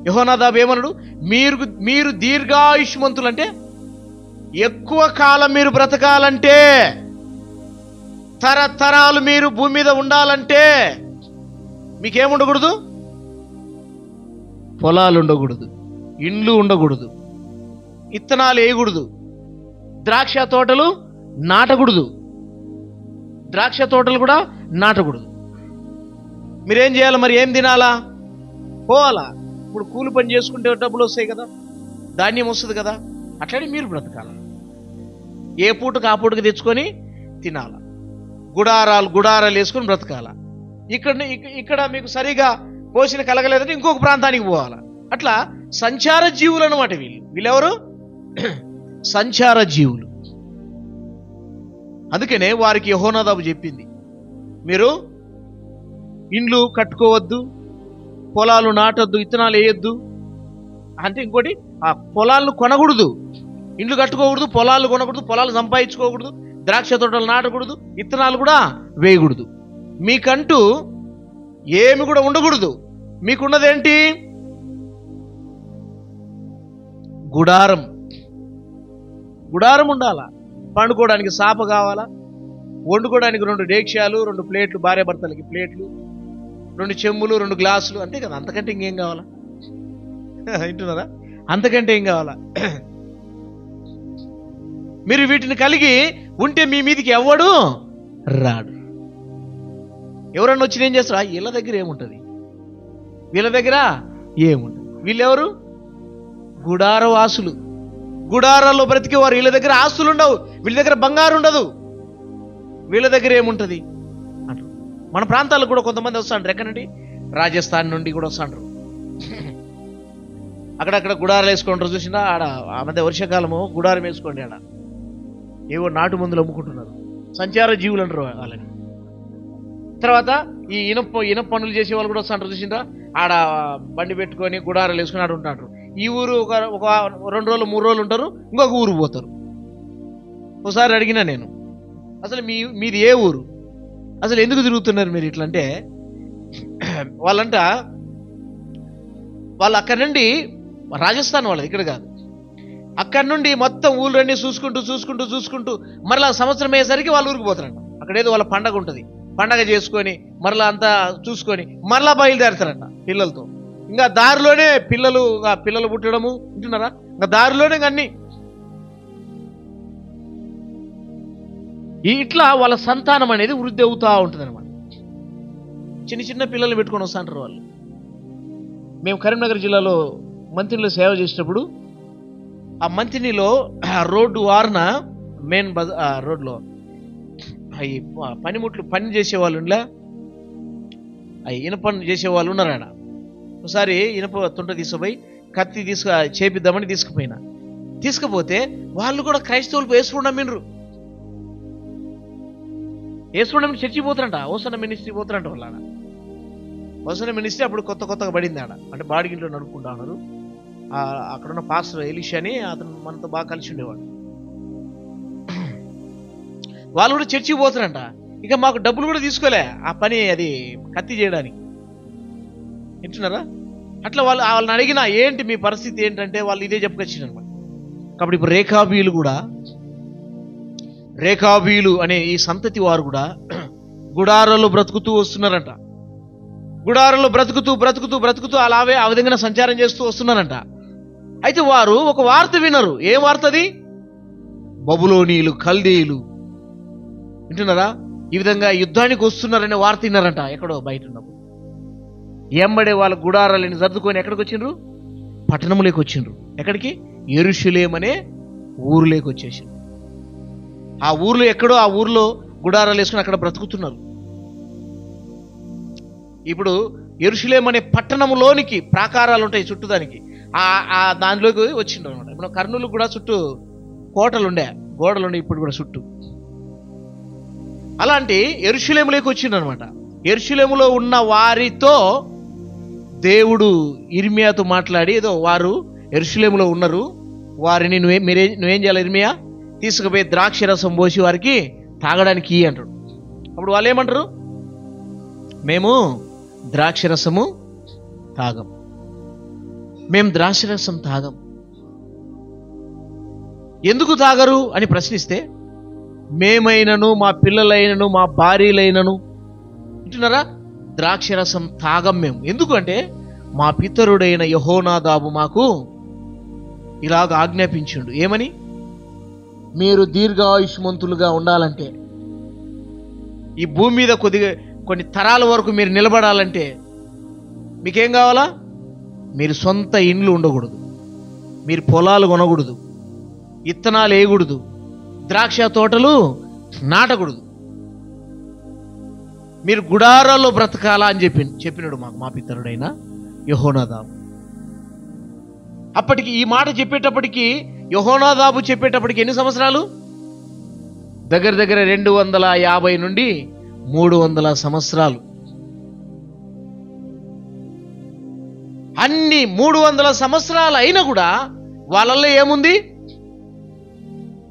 Speaker 1: యెహోనాదాబు ఏమన్నాడు? మీరు దీర్ఘాయుష్మంతులు అంటే ఎక్కువ కాలం మీరు బ్రతకాలంటే, తరతరాలు మీరు భూమి మీద ఉండాలంటే మీకేముండకూడదు? పొలాలు ఉండకూడదు, ఇండ్లు ఉండకూడదు, ఇత్తనాలు వేయకూడదు, ద్రాక్ష తోటలు కూడా నాటకూడదు. మీరేం చేయాలి మరి? ఏం తినాలా? పోవాలా. ఇప్పుడు కూలి పని చేసుకుంటే డబ్బులు వస్తాయి కదా, ధాన్యం వస్తుంది కదా, అట్లానే మీరు బ్రతకాల. ఏ పూటకు ఆ పూటకు తెచ్చుకొని తినాల, గుడారాలు వేసుకొని బ్రతకాల. ఇక్కడ మీకు సరిగా పోషణ కలగలేదంటే ఇంకొక ప్రాంతానికి పోవాలా. అట్లా సంచార జీవులు అన్నమాట వీళ్ళెవరు? సంచార జీవులు. అందుకనే వారికి యెహోనాదాబు చెప్పింది, మీరు ఇండ్లు కట్టుకోవద్దు, పొలాలు నాటొద్దు, ఇత్తనాలు వేయొద్దు. అంటే ఇంకోటి, ఆ పొలాలను కొనకూడదు, ఇండ్లు కట్టుకోకూడదు, పొలాలు కొనకూడదు, పొలాలు సంపాదించుకోకూడదు, ద్రాక్ష తోటలు నాటకూడదు, ఇత్తనాలు కూడా వేయకూడదు. మీకంటూ ఏమి కూడా ఉండకూడదు. మీకున్నదేంటి? గుడారం ఉండాలా. పండుకోవడానికి సాప కావాలా, వండుకోవడానికి 2 డేక్షాలు, 2 ప్లేట్లు, భార్యాభర్తలకి ప్లేట్లు, 2 చెంబులు, 2 గ్లాసులు, అంతే కదా. అంతకంటే ఇంకేం కావాలా? వింటున్నారా? అంతకంటే ఏం కావాలా? మీరు వీటిని కలిగి ఉంటే మీ మీదికి ఎవడు రాడు. ఎవరన్నా వచ్చి ఏం చేస్తారా? వీళ్ళ దగ్గర ఏముంటుంది, వీళ్ళ దగ్గర ఏముంటుంది. వీళ్ళెవరు? గుడారవాసులు, గుడారాల్లో బ్రతికేవారు. వీళ్ళ దగ్గర ఆస్తులు ఉండవు, వీళ్ళ దగ్గర బంగారు ఉండదు, వీళ్ళ దగ్గర ఏముంటుంది అంటారు. మన ప్రాంతాలకు కూడా కొంతమంది వస్తాంటారు. ఎక్కడండి? రాజస్థాన్ నుండి కూడా వస్తాంటారు. అక్కడక్కడ గుడారాలు వేసుకుంటారు. చూసినా ఆడ ఆ మధ్య వర్షాకాలము గుడారం వేసుకోండి, ఆడ ఏవో నాటు మందులు అమ్ముకుంటున్నారు. సంచార జీవులు అంటారు వాళ్ళని. తర్వాత ఈ ఇనప పనులు చేసే వాళ్ళు కూడా వస్తుంటారు. చూసిందా ఆడ బండి పెట్టుకొని గుడారాలు వేసుకుని ఆడ ఉంటారు. ఈ ఊరు ఒక 2 రోజులు 3 రోజులు ఉంటారు, ఇంకొక ఊరు పోతారు. ఒకసారి అడిగినా నేను, అసలు మీది ఏ ఊరు, అసలు ఎందుకు తిరుగుతున్నారు మీరు ఇట్లా అంటే, వాళ్ళు అక్కడి నుండి రాజస్థాన్ వాళ్ళది, ఇక్కడ కాదు, అక్కడి నుండి మొత్తం ఊళ్ళన్నీ చూసుకుంటూ మరలా సంవత్సరం అయ్యేసరికి వాళ్ళ ఊరికి పోతారంట. అక్కడేదో వాళ్ళ పండగ ఉంటుంది, పండగ చేసుకొని మరలా అంతా చూసుకొని మరలా బయలుదేరుతారంట పిల్లలతో. ఇంకా దారిలోనే పిల్లలు పుట్టడము, వింటున్నారా? ఇంకా దారిలోనే అన్ని ఇట్లా వాళ్ళ సంతానం అనేది వృద్ధి అవుతూ ఉంటుంది అనమాట. చిన్న పిల్లలు పెట్టుకొని వస్తుంటారు వాళ్ళు. మేము కరీంనగర్ జిల్లాలో మంత్రిలో సేవ చేసేటప్పుడు ఆ మంత్రిలో రోడ్డు వారన మెయిన్ రోడ్లో అవి పనిముట్లు పని చేసేవాళ్ళు ఇలా అవి ఇనప చేసేవాళ్ళు ఉన్నారు. ఆడ ఒకసారి ఇనప తుంట తీసుకుపోయి కత్తి చేపిద్దామని తీసుకుపోతే వాళ్ళు కూడా క్రైస్తవులు వేసుకుంటామని చర్చి పోతారంట. ఓసన్న మినిస్ట్రీ పోతారంట వాళ్ళ. ఓసన్న మినిస్ట్రీ అప్పుడు కొత్తగా పడింది ఆడ, అంటే బాడిగింట్లో నడుపుకుంటా ఉన్నారు. అక్కడున్న పాస్టర్ ఎలీషా అని అతను మనతో బాగా కలిసి ఉండేవాడు. వాళ్ళు కూడా చర్చికి పోతారంట. ఇక మాకు డబ్బులు కూడా తీసుకోలే ఆ పని, అది కత్తి చేయడానికి, వింటున్నారా? అట్లా వాళ్ళని అడిగినా ఏంటి మీ పరిస్థితి ఏంటంటే వాళ్ళు ఇదే చెప్పుకొచ్చింది అనమాట. కాబట్టి ఇప్పుడు రేఖాబీలు అనే ఈ సంతతి వారు కూడా గుడారాల్లో బ్రతుకుతూ వస్తున్నారంట. గుడారాల్లో బ్రతుకుతూ అలాగే ఆ విధంగా సంచారం చేస్తూ వస్తున్నారంట. అయితే వారు ఒక వార్త వినరు. ఏం వార్త అది? బబులోనీయులు, కల్దీయులు, వింటున్నారా, ఈ విధంగా యుద్ధానికి వస్తున్నారనే వార్త విన్నారంట. ఎక్కడో బయట ఉన్నప్పుడు ఎంబడే వాళ్ళ గుడారాలని సర్దుకొని ఎక్కడికి వచ్చిండ్రు? పట్టణంలోకి వచ్చిండ్రు. ఎక్కడికి? యెరూషలేము అనే ఊరులోకి వచ్చేసిండ్రు. ఆ ఊర్లో ఎక్కడో ఆ ఊర్లో గుడారాలు వేసుకుని అక్కడ బ్రతుకుతున్నారు. ఇప్పుడు యెరూషలేము అనే పట్టణంలోనికి ప్రాకారాలు ఉంటాయి చుట్టూ, దానిలోకి వచ్చిండ్రు అనమాట. ఇప్పుడు కర్నూలు కూడా చుట్టూ గోడలు ఉండే ఇప్పుడు కూడా చుట్టూ. అలాంటి యెరూషలేములోకి వచ్చిండ్రు అనమాట. యెరూషలేములో ఉన్న వారితో దేవుడు ఇర్మియాతో మాట్లాడి, ఏదో వారు యెరూషలేములో ఉన్నారు, వారిని నువ్వేం చేయాలి ఇర్మియా? తీసుకుపోయి ద్రాక్షరసం పోసి వారికి తాగడానికి అంటాడు. అప్పుడు వాళ్ళు ఏమంటారు? మేము ద్రాక్షరసము తాగం, మేము ద్రాక్షరసం తాగం. ఎందుకు తాగరు అని ప్రశ్నిస్తే, మేమైనను మా పిల్లలైనను మా భార్యలైనను, వింటున్నారా, ద్రాక్షరసం తాగం మేము. ఎందుకంటే మా పితరుడైన యెహోనాదాబు మాకు ఇలాగ ఆజ్ఞాపించిండు. ఏమని? మీరు దీర్ఘాయుష్మంతులుగా ఉండాలంటే, ఈ భూమి మీద కొన్ని తరాల వరకు మీరు నిలబడాలంటే మీకేం కావాలా? మీరు సొంత ఇండ్లు ఉండకూడదు, మీరు పొలాలు కొనకూడదు, ఇత్తనాలు వేయకూడదు, ద్రాక్ష తోటలు నాటకూడదు, మీరు గుడారాల్లో బ్రతకాలా అని చెప్పినాడు మాకు మా పితరుడైన యెహోనాదాబు. అప్పటికి ఈ మాట చెప్పేటప్పటికి యెహోనాదాబు చెప్పేటప్పటికి ఎన్ని సంవత్సరాలు? దగ్గర 250 నుండి 300 సంవత్సరాలు. అన్ని 300 సంవత్సరాలు అయినా కూడా వాళ్ళల్లో ఏముంది?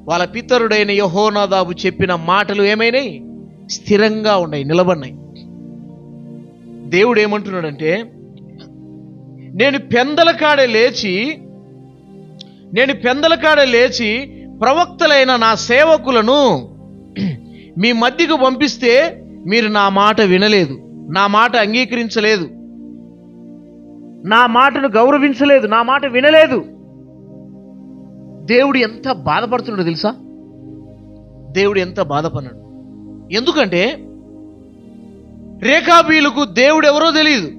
Speaker 1: వాళ్ళ పితరుడైన యెహోనాదాబు చెప్పిన మాటలు ఏమైనాయి? స్థిరంగా ఉన్నాయి, నిలబడినాయి. దేవుడు ఏమంటున్నాడంటే, నేను పెందల కాడే లేచి ప్రవక్తలైన నా సేవకులను మీ మధ్యకు పంపిస్తే మీరు నా మాట వినలేదు, నా మాట అంగీకరించలేదు, నా మాటను గౌరవించలేదు, నా మాట వినలేదు. దేవుడు ఎంత బాధపడుతున్నాడో తెలుసా? దేవుడు ఎంత బాధపడినాడు. ఎందుకంటే రేకాబీలకు దేవుడు ఎవరో తెలియదు.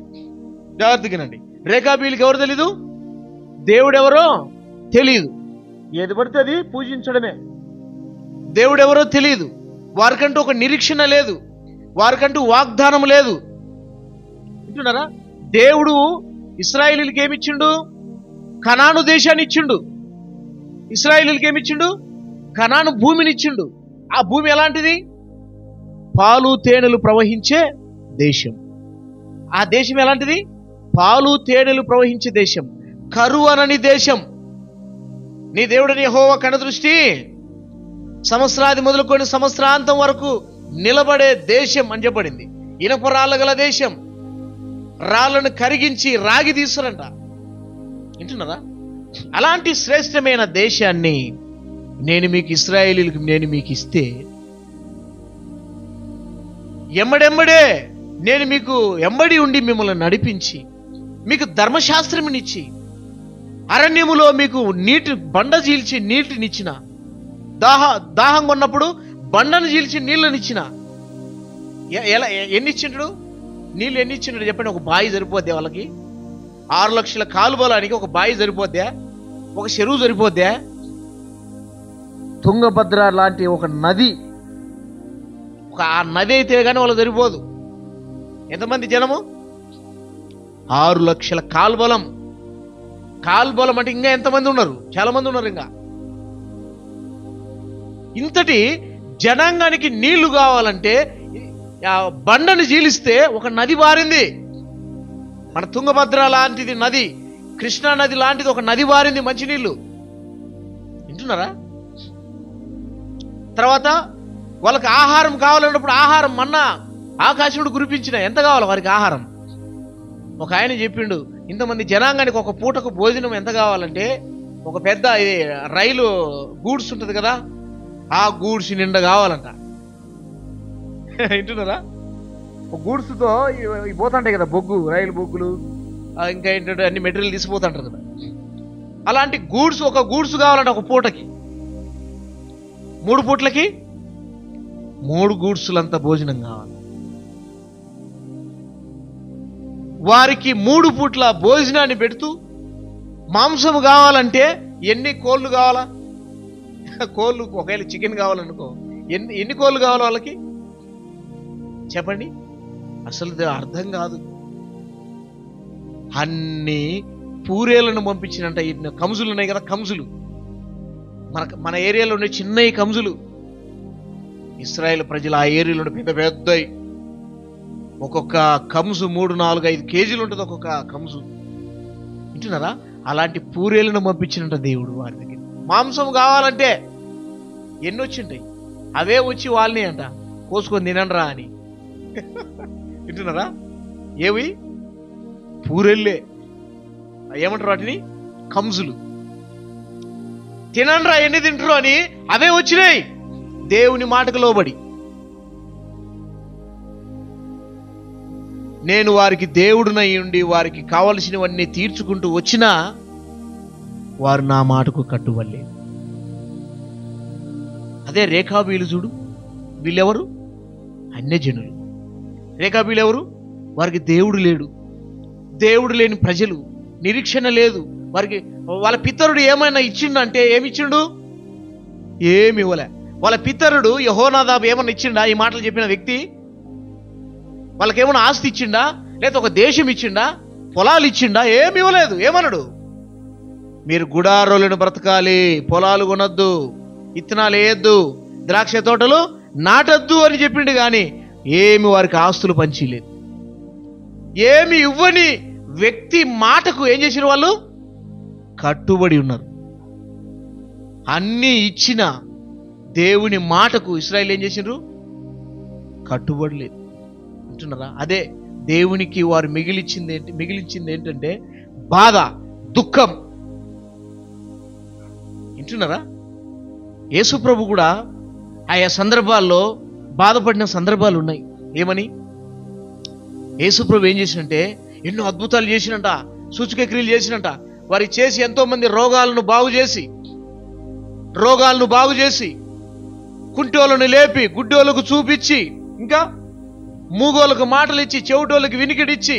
Speaker 1: జాగ్రత్తగానండి, రేకాబీలకు ఎవరు తెలీదు? దేవుడు ఎవరో తెలియదు. ఏది పడితే అది పూజించడమే. దేవుడు ఎవరో తెలియదు. వారికంటూ ఒక నిరీక్షణ లేదు, వారికంటూ వాగ్దానం లేదు. వింటున్నారా? దేవుడు ఇశ్రాయేలీయులకి ఏమిచ్చిండు? కనాను దేశాన్ని ఇచ్చిండు. ఇశ్రాయేలీయులకి ఏమిచ్చిండు? కనాను భూమిని ఇచ్చిండు. ఆ భూమి ఎలాంటిది? పాలు తేనెలు ప్రవహించే దేశం. ఆ దేశం ఎలాంటిది? పాలు తేనెలు ప్రవహించే దేశం, కరువు అనని దేశం. నీ దేవుడని యెహోవా కనుదృష్టి సంవత్సరాది మొదలుకొని సంవత్సరాంతం వరకు నిలబడే దేశం అని చెప్పబడింది. ఇనప రాళ్ళ గల దేశం, రాళ్లను కరిగించి రాగి తీస్తారంట. వింటున్నారా? అలాంటి శ్రేష్టమైన దేశాన్ని నేను మీకు, ఇశ్రాయేలీయులకు నేను మీకు ఇస్తే, ఎమ్మడెమ్మడే నేను మీకు ఎంబడి ఉండి మిమ్మల్ని నడిపించి, మీకు ధర్మశాస్త్రమునిచ్చి, అరణ్యములో మీకు నీటి బండ చీల్చి నీటినిచ్చిన, దాహంగా ఉన్నప్పుడు బండను చీల్చి నీళ్ళనిచ్చిన. ఎన్ని ఇచ్చిండు? నీళ్ళు ఎన్ని ఇచ్చిండు చెప్పండి? ఒక బావి సరిపోద్దా వాళ్ళకి? 6 లక్షల కాలువలానికి ఒక బావి సరిపోద్దా? ఒక చెరువు సరిపోద్దా? తుంగభద్ర లాంటి ఒక నది, ఆ నది అయితే కానీ వాళ్ళకి సరిపోదు. ఎంతమంది జనము? 6 లక్షల కాల్బలం. కాల్బలం అంటే ఇంకా ఎంతమంది ఉన్నారు? చాలా మంది ఉన్నారు. ఇంకా ఇంతటి జనాంగానికి నీళ్లు కావాలంటే బండను చీలిస్తే ఒక నది బారింది. మన తుంగభద్ర లాంటిది నది, కృష్ణా నది లాంటిది ఒక నది బారింది మంచినీళ్ళు. వింటున్నారా? తర్వాత వాళ్ళకి ఆహారం కావాలన్నప్పుడు ఆహారం మన్నా ఆకాశముడు కురిపించిన. ఎంత కావాలి వారికి ఆహారం? ఒక ఆయన చెప్పిండు, ఇంతమంది జనాంగానికి ఒక పూటకు భోజనం ఎంత కావాలంటే, ఒక పెద్ద ఇది రైలు గూడ్స్ ఉంటుంది కదా, ఆ గూడ్స్ నిండా కావాలంట. వింటున్నారా? ఒక గూడ్స్తో పోతుంటాయి కదా బొగ్గు, రైలు బొగ్గులు, ఇంకా ఏంటంటే అన్ని మెటీరియల్ తీసిపోతుంటారు కదా. అలాంటి గూడ్స్, ఒక గూడ్స్ కావాలంట ఒక పూటకి. 3 పూట్లకి 3 గూడ్సులంతా భోజనం కావాలి. వారికి 3 పూట్ల భోజనాన్ని పెడుతూ, మాంసము కావాలంటే ఎన్ని కోళ్ళు కావాలా? కోళ్ళు, ఒకవేళ చికెన్ కావాలనుకో, ఎన్ని కోళ్ళు కావాలి వాళ్ళకి చెప్పండి? అసలు అర్థం కాదు. అన్ని పూరేలను పంపించినంట. కంజులు ఉన్నాయి కదా, కంజులు, మన ఏరియాలో ఉండే చిన్న కంజులు. ఇశ్రాయేల్ ప్రజలు ఆ ఏరియాలో పెద్ద పెద్దవి. ఒక్కొక్క కంజు 3, 4, 5 కేజీలు ఉంటుంది ఒక్కొక్క కంజు. వింటున్నారా? అలాంటి పూరేలను పంపించినంట దేవుడు వారి దగ్గర. మాంసం కావాలంటే ఎన్ని వచ్చింటాయి? అవే వచ్చి వాళ్ళని అంట కోసుకొని తినండ్రా అని. వింటున్నారా? ఏవి? పూరెళ్ళే. ఏమంటారు వాటిని? కంజులు. తినండ్రా ఎన్ని తింటారు అని అవే వచ్చినాయి దేవుని మాటకు లోబడి. నేను వారికి దేవుడునై ఉండి వారికి కావలసినవన్నీ తీర్చుకుంటూ వచ్చినా వారు నా మాటకు కట్టుబడలే. అదే రేకాబీలు చూడు. వీళ్ళెవరు? అన్యజనులు. రేకాబీలు ఎవరు? వారికి దేవుడు లేడు, దేవుడు లేని ప్రజలు, నిరీక్షణ లేదు వారికి. వాళ్ళ పితరుడు ఏమైనా ఇచ్చిండంటే ఏమిచ్చిండు? ఏమి ఇవ్వలే. వాళ్ళ పితరుడు యెహోనాదాబు ఏమన్నా ఇచ్చిండా? ఈ మాటలు చెప్పిన వ్యక్తి వాళ్ళకేమన్నా ఆస్తి ఇచ్చిండా? లేదా ఒక దేశం ఇచ్చిండా? పొలాలు ఇచ్చిండా? ఏమి ఇవ్వలేదు. ఏమన్నాడు? మీరు గుడారోలను బ్రతకాలి, పొలాలు కొనొద్దు, ఇత్తనాలు వేయద్దు, ద్రాక్ష తోటలు నాటద్దు అని చెప్పిండు. కానీ ఏమి వారికి ఆస్తులు పంచిలేదు. ఏమి ఇవ్వని వ్యక్తి మాటకు ఏం చేసిన వాళ్ళు? కట్టుబడి ఉన్నారు. అన్నీ ఇచ్చిన దేవుని మాటకు ఇశ్రాయేలు ఏం చేసిండ్రు? కట్టుబడి లేదు. అంటున్నారా? అదే దేవునికి వారు మిగిలించింది ఏంటంటే బాధ, దుఃఖం. వింటున్నారా? యేసుప్రభు కూడా ఆయా సందర్భాల్లో బాధపడిన సందర్భాలు ఉన్నాయి. ఏమని? యేసుప్రభు ఏం చేసినంటే ఎన్నో అద్భుతాలు చేసినంట, సూచక క్రియలు చేసినంట. వారికి చేసి ఎంతో మంది రోగాలను బాగు చేసి కుంటోలను లేపి, గుడ్డోలకు చూపించి, ఇంకా మూగోళ్ళకు మాటలు ఇచ్చి, చెవిటోళ్ళకి వినికిడిచ్చి,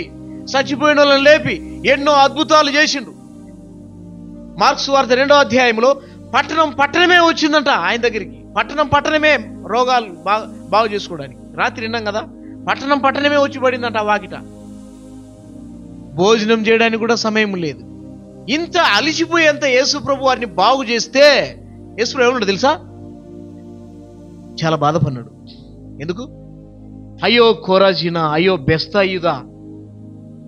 Speaker 1: చచ్చిపోయిన వాళ్ళని లేపి ఎన్నో అద్భుతాలు చేసిండు. మార్క్స్ వార్త 2వ అధ్యాయంలో పట్టణమే వచ్చిందంట ఆయన దగ్గరికి. పట్టణమే రోగాలు బాగు చేసుకోవడానికి. రాత్రి విన్నాం కదా, పట్టణమే వచ్చి పడిందంట వాకిట. భోజనం చేయడానికి కూడా సమయం లేదు. ఇంత అలిసిపోయేంత యేసుప్రభు వారిని బాగు చేస్తే యేసుప్రభు ఏమన్నాడు తెలుసా? చాలా బాధపడినాడు. ఎందుకు? అయ్యో కోరాజీనా, అయ్యో బెస్తాయిదా,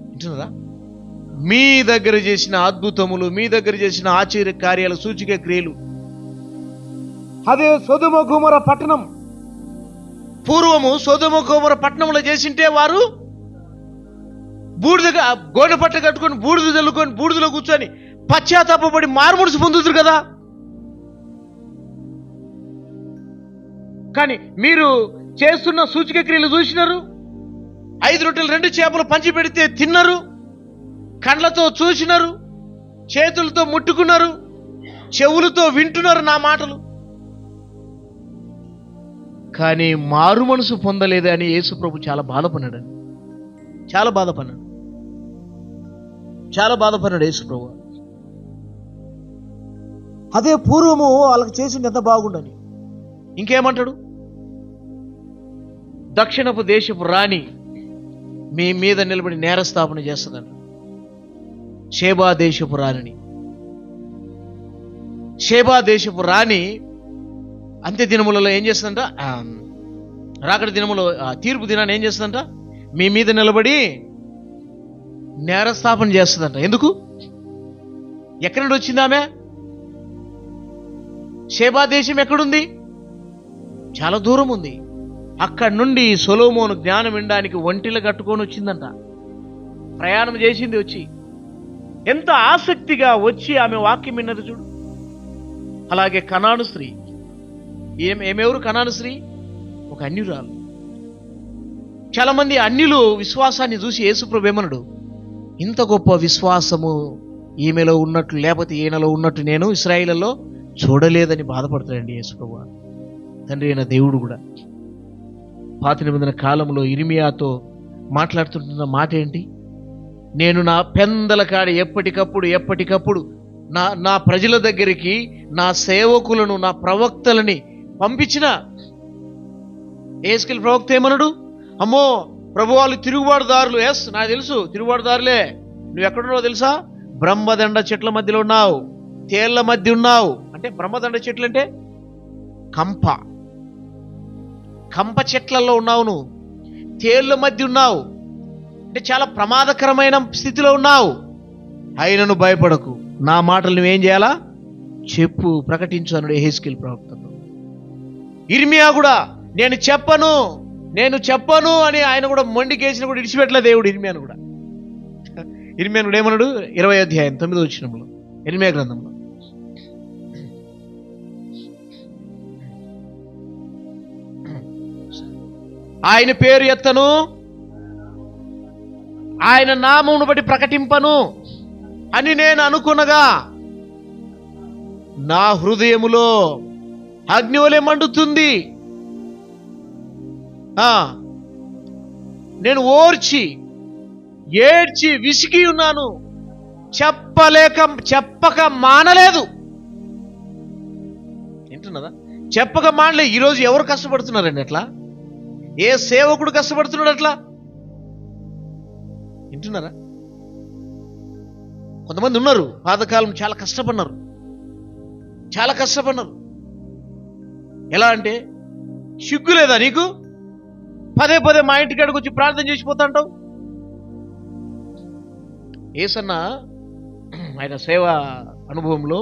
Speaker 1: వింటున్నారా? మీ దగ్గర చేసిన అద్భుతములు, మీ దగ్గర చేసిన ఆశ్చర్య కార్యాలు, సూచిక క్రియలు, అదే సొదొమ గొమొర పట్టణం. పూర్వము సొదొమ గొమొర పట్టణంలో చేసింటే వారు బూడిద గోడ పట్ట కట్టుకొని, బూడిద చల్లుకొని, బూడిదలో కూర్చొని పశ్చాత్తాపడి మారుమనసు పొందుతారు కదా. కానీ మీరు చేస్తున్న సూచిక క్రియలు చూసినారు. 5 రొట్టెలు 2 చేపలు పంచి పెడితే తిన్నారు, కండ్లతో చూసినారు, చేతులతో ముట్టుకున్నారు, చెవులతో వింటున్నారు నా మాటలు. కానీ మారు మనసు పొందలేదే అని యేసుప్రభు చాలా బాధపడ్డాడు. చాలా బాధపడ్డాడు యేసుప్రభు. అదే పూర్వము వాళ్ళకి చేసింది ఎంత బాగుండని. ఇంకేమంటాడు? దక్షిణపు దేశపు రాణి మీ మీద నిలబడి నేరస్థాపన చేస్తుందంట. షేబా దేశపు రాణి అంత్య దినములలో ఏం చేస్తుందంట? రాకడ దినములో తీర్పు దినాన్ని ఏం చేస్తుందంట? మీ మీద నిలబడి నేరస్థాపన చేస్తుందంట. ఎందుకు? ఎక్కడి నుండి వచ్చింది ఆమె? షేబా దేశం ఎక్కడుంది? చాలా దూరం ఉంది. అక్కడి నుండి సొలొమోను జ్ఞానం వినడానికి ఒంటిలో కట్టుకొని వచ్చిందంట. ప్రయాణం చేసింది. వచ్చి ఎంత ఆసక్తిగా వచ్చి ఆమె వాక్యం విన్నది చూడు. అలాగే కనాను స్త్రీ, ఏమెవరు కనాను స్త్రీ? ఒక అన్యురాలు. చాలా మంది అన్యులు విశ్వాసాన్ని చూసి యేసుప్రభు ఏమన్నాడు? ఇంత గొప్ప విశ్వాసము ఈమెలో ఉన్నట్లు, లేకపోతే ఈయనలో ఉన్నట్టు నేను ఇశ్రాయేలులో చూడలేదని బాధపడతాడండి యేసుప్రభు. తండ్రి అయిన దేవుడు కూడా పాత నిబంధన కాలంలో ఇర్మియాతో మాట్లాడుతుంటున్న మాట ఏంటి? నేను నా పెందల కాడ ఎప్పటికప్పుడు నా ప్రజల దగ్గరికి నా సేవకులను, నా ప్రవక్తలని పంపించిన. యెహెజ్కేలు ప్రవక్త ఏమన్నాడు? అమ్మో ప్రభు వాళ్ళు తిరుగుబాటుదారులు. ఎస్, నాకు తెలుసు, తిరుగుబాటుదారులే. నువ్వు ఎక్కడున్నావు తెలుసా? బ్రహ్మదండ చెట్ల మధ్యలో ఉన్నావు, తేళ్ల మధ్య ఉన్నావు. అంటే బ్రహ్మదండ చెట్లు అంటే కంప చెట్లలో ఉన్నావు, నువ్వు తేళ్ల మధ్య ఉన్నావు. అంటే చాలా ప్రమాదకరమైన స్థితిలో ఉన్నావు. అయినను భయపడకు, నా మాటలు నువ్వేం చేయాలా? చెప్పు, ప్రకటించు అన్నాడు యెహెజ్కేలు ప్రవక్తతో. ఇర్మియా కూడా నేను చెప్పను అని ఆయన కూడా మొండికేసిన కూడా ఇడిచిపెట్టలే దేవుడు ఇర్మియాను కూడా. ఏమన్నాడు? 20వ అధ్యాయం 9వ వచనంలో ఇర్మియా గ్రంథంలో, ఆయన పేరు ఎత్తను, ఆయన నామమును బట్టి ప్రకటింపను అని నేను అనుకునగా నా హృదయములో అగ్నివలె మండుతుంది. నేను ఓర్చి ఏడ్చి విసిగి ఉన్నాను, చెప్పక మానలేదు. వింటున్నదా? చెప్పక మానలే. ఈరోజు ఎవరు కష్టపడుతున్నారండి అట్లా? ఏ సేవకుడు కష్టపడుతున్నాడు అట్లా? వింటున్నారా? కొంతమంది ఉన్నారు పాతకాలం చాలా కష్టపడినారు. ఎలా అంటే, సిగ్గు లేదా నీకు? పదే మా ఇంటికాడికి వచ్చి ప్రార్థన చేసిపోతా అంటావు. ఏసన్న ఆయన సేవా అనుభవంలో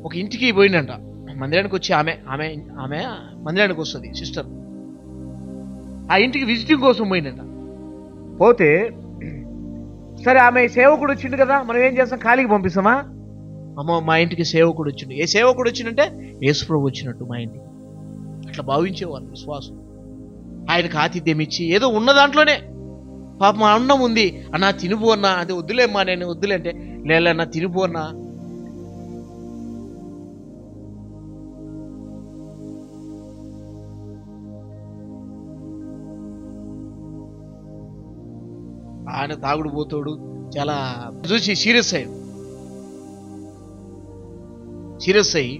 Speaker 1: ఒక ఇంటికి పోయిందంట. మందిరానికి వచ్చి ఆమె మందిరానికి వస్తుంది సిస్టర్. ఆ ఇంటికి విజిటింగ్ కోసం పోయిందంట. పోతే సరే, ఆమె సేవకుడు వచ్చిండు కదా, మనం ఏం చేస్తాం? ఖాళీకి పంపిస్తామా? అమ్మో, మా ఇంటికి సేవకుడు వచ్చిండు. ఏ సేవకుడు వచ్చిందంటే యేసుప్రభు వచ్చినట్టు మా ఇంటికి. అట్లా భావించేవాళ్ళు విశ్వాసం. ఆయనకు ఆతిథ్యం ఇచ్చి ఏదో ఉన్న దాంట్లోనే, పాపం అన్నం ఉంది అన్నా తినుపు అన్నా, అది వద్దులేమ్మా, నేను వద్దులే అంటే, లేదన్నా తినుపు అన్నా. బాగానే తాగుడు పోతాడు, చాలా చూసి సీరియస్ అయ్యి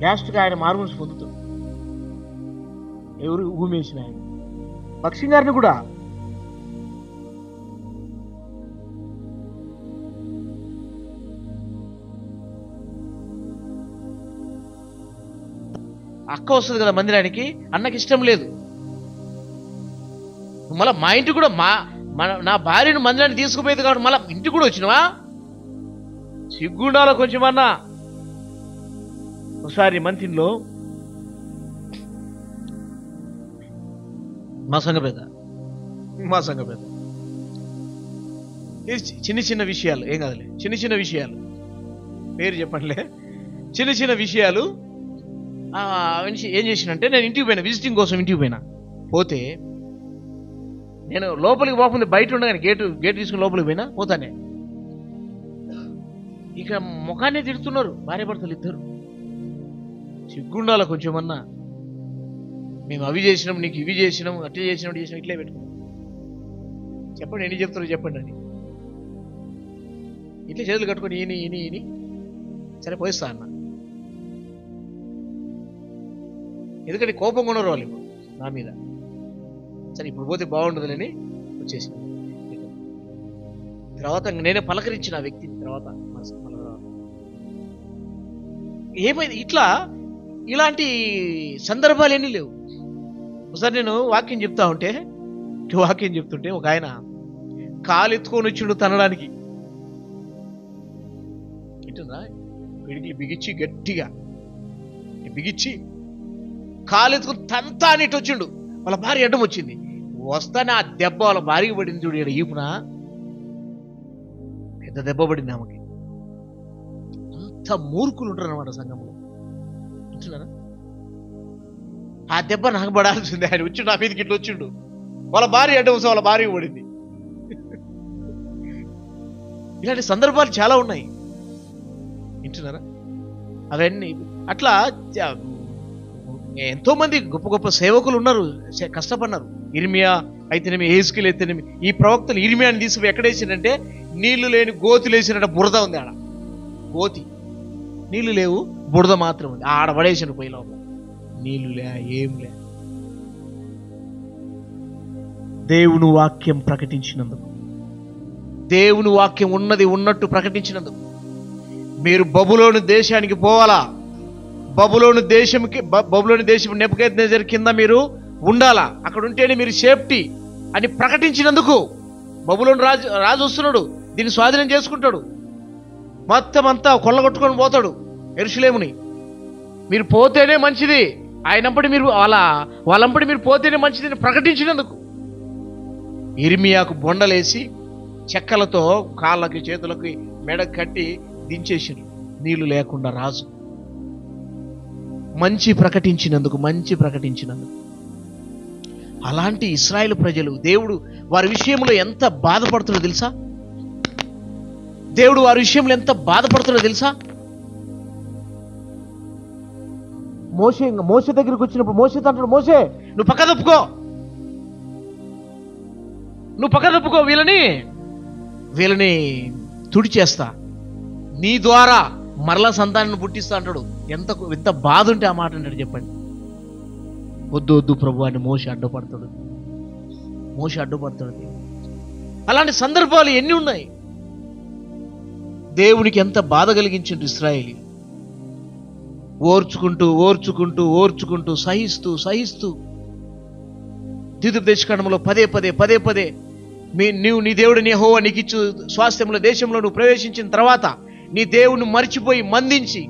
Speaker 1: లాస్ట్గా ఆయన మార్మల్స్ పొందుతాడు. ఎవరు ఊమేసిన ఆయన భక్సింగ్ గారిని కూడా అక్క వస్తుంది కదా మందిరానికి, అన్నకి ఇష్టం లేదు. మళ్ళీ మా ఇంటికి కూడా నా భార్యను మందిరాన్ని తీసుకుపోయేది కాబట్టి మళ్ళీ ఇంటికి కూడా వచ్చినవా? సిగ్గుండాలో కొంచెం అన్నా. ఒకసారి మంతిలో మా సంఘ పెద్ద చిన్న చిన్న విషయాలు, ఏం కాదులే, చిన్న విషయాలు పేరు చెప్పండిలే, చిన్న విషయాలు ఏం చేసినంటే, నేను ఇంటికి పోయినా, విజిటింగ్ కోసం ఇంటికి పోతే నేను లోపలికి పోకుండా బయట ఉండగానే గేట్ తీసుకుని లోపలికి పోతానే ఇక ముఖాన్నే తిడుతున్నారు భార్య భర్తలు ఇద్దరు. సిగ్గుండాల కొంచెమన్నా. మేము అవి చేసినాం, నీకు ఇవి చేసినాం, అట్లా చేసినాం ఇట్లే పెట్టుకున్నాం. చెప్పండి, ఎన్ని చెప్తారో చెప్పండి అని ఇట్లా చేతులు కట్టుకొని ఈని సరే పోయిస్తా అన్న. ఎందుకంటే కోపంగా ఉన్నారు వాళ్ళు ఇప్పుడు నా మీద. సరే ఇప్పుడు పోతే బాగుండదులని వచ్చేసి తర్వాత నేనే పలకరించిన ఆ వ్యక్తిని. తర్వాత ఏమైంది ఇలాంటి సందర్భాలు ఎన్ని లేవు. ఒకసారి నేను వాక్యం చెప్తుంటే ఒక ఆయన కాలు ఎత్తుకొని వచ్చిండు తనడానికి. ఏంటన్నా పిడికి గట్టిగా బిగిచ్చి కాలు ఎత్తుకుని తంతా అనేటి వచ్చిండు. వాళ్ళ భార్య అడ్డం వచ్చింది. వస్తానే ఆ దెబ్బ వాళ్ళ భార్యకి పడింది చూడు, ఈపున పెద్ద దెబ్బ పడింది ఆమెకి. అంత మూర్ఖులు ఉంటారు అన్నమాట సంఘంలో. అంటున్నారా? ఆ దెబ్బ నాకు పడాల్సిందే. ఆయన వచ్చిండు నా మీదకి ఇట్లా వచ్చిండు, వాళ్ళ భార్య అడ్డం వస్తే వాళ్ళ భార్యకి పడింది. ఇలాంటి సందర్భాలు చాలా ఉన్నాయి. వింటున్నారా? అవన్నీ అట్లా ఎంతో మంది గొప్ప గొప్ప సేవకులు ఉన్నారు, కష్టపడినారు. ఇర్మియా అయితేనేమి, హెజ్కేలు అయితేనేమి, ఈ ప్రవక్తలు ఇర్మియాని తీసుకుని ఎక్కడేసిందంటే నీళ్లు లేని గోతులు వేసినట్టు బురద ఉంది. ఆడ గోతి, నీళ్లు లేవు, బురద మాత్రం ఉంది. ఆడ పడేసిన పోయి లోపల నీళ్లు ఏం లే. దేవుని వాక్యం ప్రకటించినందుకు, దేవుని వాక్యం ఉన్నది ఉన్నట్టు ప్రకటించినందుకు మీరు బబులోను దేశానికి పోవాలా. బబులోను దేశం నెబుకద్నెజర్ కింద మీరు ఉండాలా. అక్కడ ఉంటేనే మీరు సేఫ్టీ అని ప్రకటించినందుకు బబులోను రాజు వస్తున్నాడు, దీన్ని స్వాధీనం చేసుకుంటాడు, మొత్తం అంతా కొల్లగొట్టుకొని పోతాడు యెరూషలేముని. మీరు పోతేనే మంచిది, ఆయనంపటి మీరు వాళ్ళంపటి మీరు పోతేనే మంచిది ప్రకటించినందుకు ఇర్మియాకు బొండలేసి చెక్కలతో కాళ్ళకి చేతులకి మెడకు కట్టి దించేసిండు. నీళ్లు లేకుండా రాజు మంచి ప్రకటించినందుకు. అలాంటి ఇశ్రాయేలు ప్రజలు దేవుడు వారి విషయంలో ఎంత బాధపడుతున్నాడో తెలుసా? మోషే దగ్గరికి వచ్చినప్పుడు మోషే అంటాడు, మోషే నువ్వు పక్క తప్పుకో, వీళ్ళని తుడిచేస్తా, నీ ద్వారా మరలా సంతానాన్ని పుట్టిస్తా అంటాడు. ఎంత బాధ ఉంటే ఆ మాట అంటాడు చెప్పండి. వద్దు ప్రభు అని మోషే అడ్డుపడతాడు. అలాంటి సందర్భాలు ఎన్ని ఉన్నాయి. దేవునికి ఎంత బాధ కలిగించిండు ఇశ్రాయేలు. ఓర్చుకుంటూ సహిస్తూ ద్వితీయోపదేశకాండంలో పదే పదే నీ దేవుడిని యెహోవా నీకు ఇచ్చు స్వాస్థ్యంలో దేశంలో నువ్వు ప్రవేశించిన తర్వాత నీ దేవుని మర్చిపోయి మందించి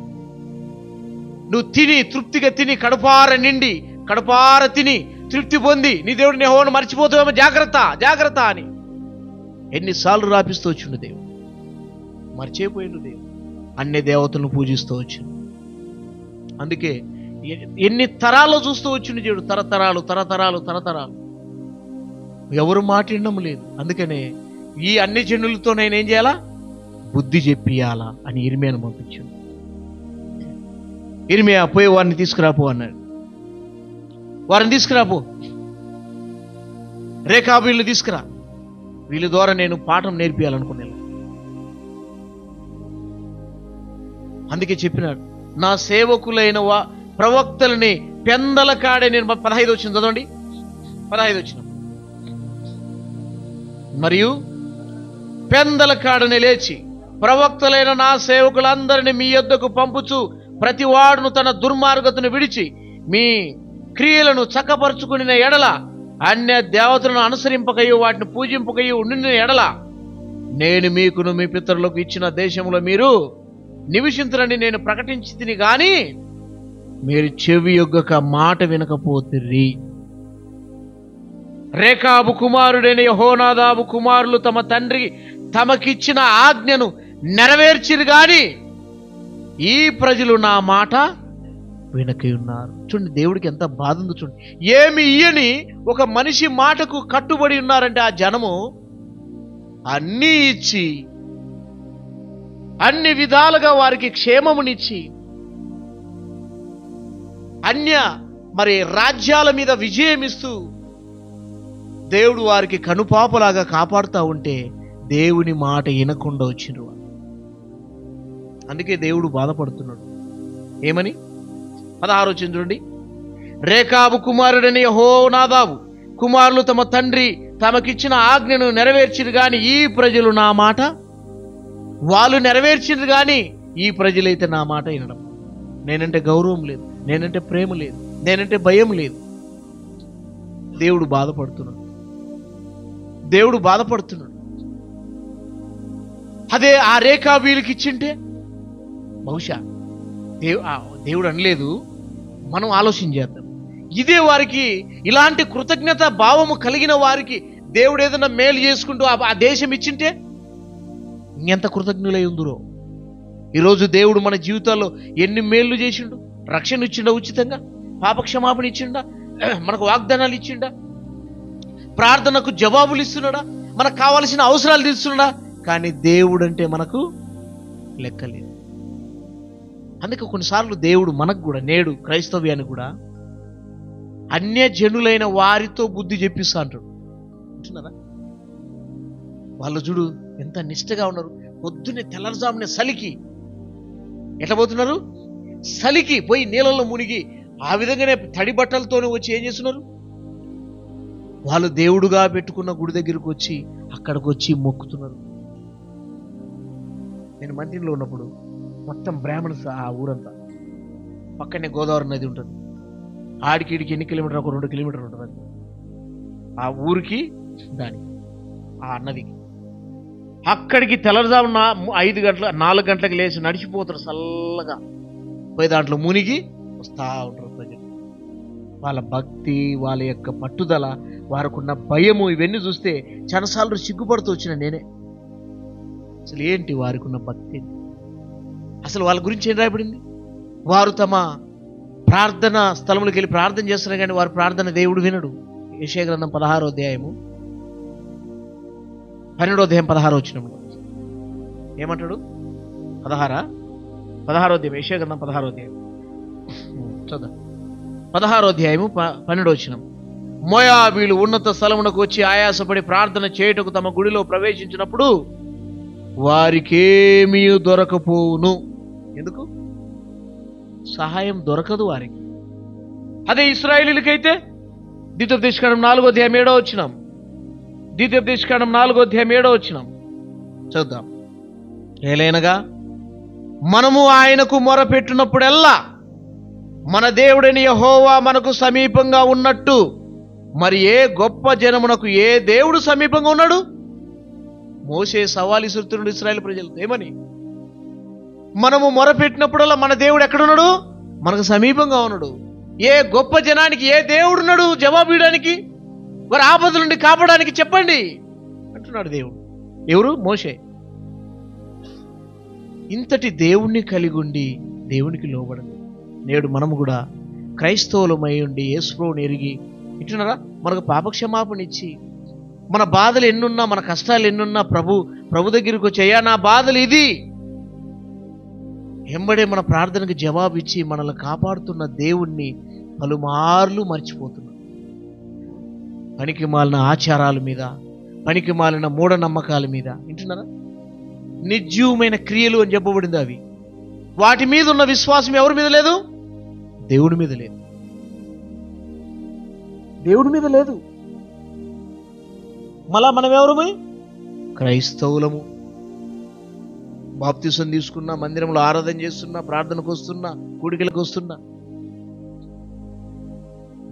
Speaker 1: నువ్వు తృప్తిగా తిని కడపార తిని తృప్తి పొంది నీ దేవుడిని యెహోవాను మర్చిపోతావేమో, జాగ్రత్త అని ఎన్నిసార్లు రాపిస్తూ వచ్చిండు దేవుడు. మర్చిపోయిండు దేవుడు, అన్ని దేవతలను పూజిస్తూ వచ్చిండు. అందుకే ఎన్ని తరాలు చూస్తూ వచ్చిండు దేవుడు, తరతరాలు ఎవరు మాట వినడం లేదు. అందుకనే ఈ అన్ని జనులతో నేనేం చేయాలా? బుద్ధి చెప్పియాలా అని ఇర్మియాను పంపించాడు. ఇర్మియా పోయి వారిని తీసుకురాపో అన్నాడు. వారిని తీసుకురాపో, రేఖాబీళ్ళు తీసుకురా, వీళ్ళ ద్వారా నేను పాఠం నేర్పియాలనుకున్నాను. అందుకే చెప్పినాడు, నా సేవకులైన ప్రవక్తలని పెందల కాడే నేను 15 వచ్చిన చదవండి, 15 వచ్చిన. మరియు పెందల కాడని లేచి ప్రవక్తలైన నా సేవకులందరినీ మీ యొద్దకు పంపుచు ప్రతి వాడును తన దుర్మార్గతను విడిచి మీ క్రియలను చక్కపరుచుకుని ఎడల, అన్య దేవతలను అనుసరింపకయు వాటిని పూజింపకయు ఉండిన ఎడల, నేను మీకును మీ పితరులకు ఇచ్చిన దేశంలో మీరు నివసింతురని నేను ప్రకటించి తిని గాని మీరు చెవి యొగ్గక మాట వినకపోతిరి. రేకాబు కుమారుడైన యెహోనాదాబు కుమారులు తమ తండ్రి తమకిచ్చిన ఆజ్ఞను నెరవేర్చిరు గాని ఈ ప్రజలు నా మాట వెనకై ఉన్నారు. చూడండి, దేవుడికి ఎంత బాధ ఉందో చూడండి. ఏమి ఇయ్యని ఒక మనిషి మాటకు కట్టుబడి ఉన్నారంటే ఆ జనము అన్నీ ఇచ్చి, అన్ని విధాలుగా వారికి క్షేమమునిచ్చి, అన్య రాజ్యాల మీద విజయం ఇస్తూ దేవుడు వారికి కనుపాపలాగా కాపాడుతూ ఉంటే దేవుని మాట వినకుండా వచ్చిండ్రు. అందుకే దేవుడు బాధపడుతున్నాడు. ఏమని? 16 చూడండి. రేకాబు కుమారుడని యెహోనాదాబు కుమారులు తమ తండ్రి తమకిచ్చిన ఆజ్ఞను నెరవేర్చిరు గాని ఈ ప్రజలు నా మాట, వాళ్ళు నెరవేర్చిరు గాని ఈ ప్రజలైతే నా మాట వినడం. నేనంటే గౌరవం లేదు, నేనంటే ప్రేమ లేదు, నేనంటే భయం లేదు. దేవుడు బాధపడుతున్నాడు, దేవుడు బాధపడుతున్నాడు. అదే ఆ రేఖాబీలకి ఇచ్చింటే బహుశా దేవుడు అనలేదు. మనం ఆలోచన చేద్దాం. ఇదే వారికి ఇలాంటి కృతజ్ఞత భావము కలిగిన వారికి దేవుడు ఏదైనా మేలు చేసుకుంటూ ఆ దేశం ఇచ్చింటే ఇంకెంత కృతజ్ఞులై ఉందరో. ఈరోజు దేవుడు మన జీవితాల్లో ఎన్ని మేళ్ళు చేసిండు. రక్షణ ఇచ్చిండా, ఉచితంగా పాపక్షమాపణ ఇచ్చిండా, మనకు వాగ్దానాలు ఇచ్చిండా, ప్రార్థనకు జవాబులు ఇస్తున్నాడా, మనకు కావాల్సిన అవసరాలు తీరుస్తున్నాడా. కానీ దేవుడు అంటే మనకు లెక్కలేదు. అందుకే కొన్నిసార్లు దేవుడు మనకు కూడా, నేడు క్రైస్తవ్యానికి కూడా అన్య జనులైన వారితో బుద్ధి చెప్పిస్తా అంటాడు. అంటున్నారా? వాళ్ళు చూడు ఎంత నిష్ఠగా ఉన్నారు. పొద్దున్నే తెల్లవారుజామునే సలికి ఎట్లా పోతున్నారు, సలికి పోయి నీళ్ళలో మునిగి ఆ విధంగానే తడి బట్టలతోనే వచ్చి ఏం చేస్తున్నారు, వాళ్ళు దేవుడుగా పెట్టుకున్న గుడి దగ్గరకు వచ్చి అక్కడికి వచ్చి మొక్కుతున్నారు. నేను మందిరంలో ఉన్నప్పుడు మొత్తం బ్రాహ్మణ్స్, ఆ ఊరంతా పక్కనే గోదావరి నది ఉంటుంది. ఆడికి ఎన్ని కిలోమీటర్, ఒక 2 కిలోమీటర్లు ఉంటుంది ఆ ఊరికి, దానికి ఆ నదికి. అక్కడికి తెల్లవారుజామున 5 గంటల 4 గంటలకు లేచి నడిచిపోతారు చల్లగా, పోయి దాంట్లో మునిగి వస్తూ ఉంటారు ప్రజలు. వాళ్ళ భక్తి, వాళ్ళ యొక్క పట్టుదల, వారికున్న భయము, ఇవన్నీ చూస్తే చాలాసార్లు సిగ్గుపడుతూ వచ్చిన నేనే. అసలు ఏంటి వారికి ఉన్న భక్తి? అసలు వాళ్ళ గురించి ఏం రాయబడింది? వారు తమ ప్రార్థన స్థలములకు వెళ్ళి ప్రార్థన చేస్తున్నారు కానీ వారి ప్రార్థన దేవుడు వినడు. యెషయా గ్రంథం 16వ అధ్యాయము 12వ అధ్యాయం 16వ వచనంలో ఏమంటాడు? 16వ అధ్యాయం, యెషయా గ్రంథం 16వ అధ్యాయం చదువు. 16వ అధ్యాయము 12వ వచనం. మోయాబీలు ఉన్నత స్థలమునకు వచ్చి ఆయాసపడి ప్రార్థన చేయుటకు తమ గుడిలో ప్రవేశించినప్పుడు వారికేమీ దొరకపోవును. ఎందుకు? సహాయం దొరకదు వారికి. అదే ఇశ్రాయేలీయులకైతే ద్వితీయోపదేశకాండం 4వ అధ్యాయం 7వ వచనం, ద్వితీయోపదేశకాండం 4వ అధ్యాయం 7వ వచనం చూద్దాం. ఏలైనగా మనము ఆయనకు మొరపెట్టినప్పుడెల్లా మన దేవుడైన యెహోవా మనకు సమీపంగా ఉన్నట్టు మరి ఏ గొప్ప జనమునకు ఏ దేవుడు సమీపంగా ఉన్నాడు? మోషే సవాలు ఇస్తున్నాడు ఇశ్రాయేలు ప్రజలతో. ఏమని? మనము మొరపెట్టినప్పుడల్లా మన దేవుడు ఎక్కడున్నాడు? మనకు సమీపంగా ఉన్నాడు. ఏ గొప్ప జనానికి ఏ దేవుడున్నాడు జవాబు ఇవ్వడానికి, వారి ఆపద నుండి కాపాడడానికి చెప్పండి అంటున్నాడు దేవుడు. ఎవరు? మోషే. ఇంతటి దేవుణ్ణి కలిగి ఉండి దేవునికి లోబడదు. నేడు మనము కూడా క్రైస్తవులమై ఉండి యేసుప్రభువుని ఎరిగి, ఇటున్నారా, మనకు పాపక్షమాపణ ఇచ్చి మన బాధలు ఎన్నున్నా, మన కష్టాలు ఎన్నున్నా ప్రభు దగ్గరికి వచ్చి, అయ్యా నా బాధలు ఇది, ఎంబడే మన ప్రార్థనకి జవాబు ఇచ్చి మనల్ని కాపాడుతున్న దేవుణ్ణి పలుమార్లు మర్చిపోతున్నాం. పనికి మాలిన ఆచారాల మీద, పనికి మాలిన మూఢనమ్మకాల మీద. వింటున్నారా? నిర్జీవమైన క్రియలు అని చెప్పబడింది. అవి వాటి మీద ఉన్న విశ్వాసం ఎవరి మీద లేదు? దేవుడి మీద లేదు. దేవుడి మీద లేదు. మళ్ళా మనం ఎవరము? క్రైస్తవులము. బాప్తిసం తీసుకున్నా, మందిరంలో ఆరాధన చేస్తున్నా, ప్రార్థనకు వస్తున్నా, కూడికలకు వస్తున్నా,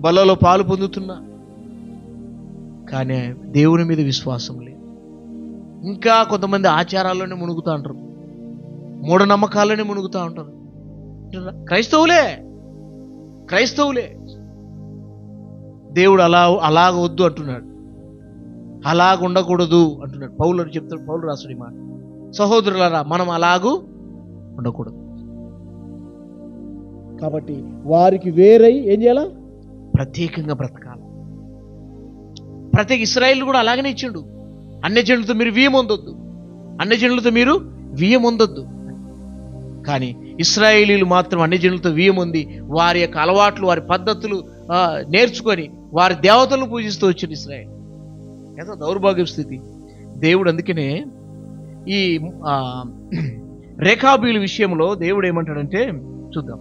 Speaker 1: బలలో పాలు పొందుతున్నా, కానీ దేవుని మీద విశ్వాసం లేదు. ఇంకా కొంతమంది ఆచారాల్లోనే మునుగుతూ ఉంటారు, మూఢనమ్మకాల్లోనే మునుగుతూ ఉంటారు. క్రైస్తవులే. దేవుడు అలాగ వద్దు అంటున్నాడు, అలాగ ఉండకూడదు అంటున్నాడు. పౌలు రాసుడి మాట. సహోదరులారా, మనం అలాగూ ఉండకూడదు. కాబట్టి వారికి వేరై ఏం చేయాలా? ప్రత్యేకంగా బ్రతకాలి. ప్రత్యేక ఇశ్రాయేలు కూడా అలాగనే ఇచ్చిండు. అన్యజనులతో మీరు వియ్యం పొందొద్దు. కానీ ఇశ్రాయేలీలు మాత్రం అన్యజనులతో వియ్యం పొంది వారి యొక్క అలవాట్లు, వారి పద్ధతులు నేర్చుకొని వారి దేవతలను పూజిస్తూ వచ్చింది ఇశ్రాయేలు. ఎంత దౌర్భాగ్య స్థితి. దేవుడు అందుకనే ఈ రేఖాబీల విషయంలో దేవుడు ఏమంటాడంటే, చూద్దాం.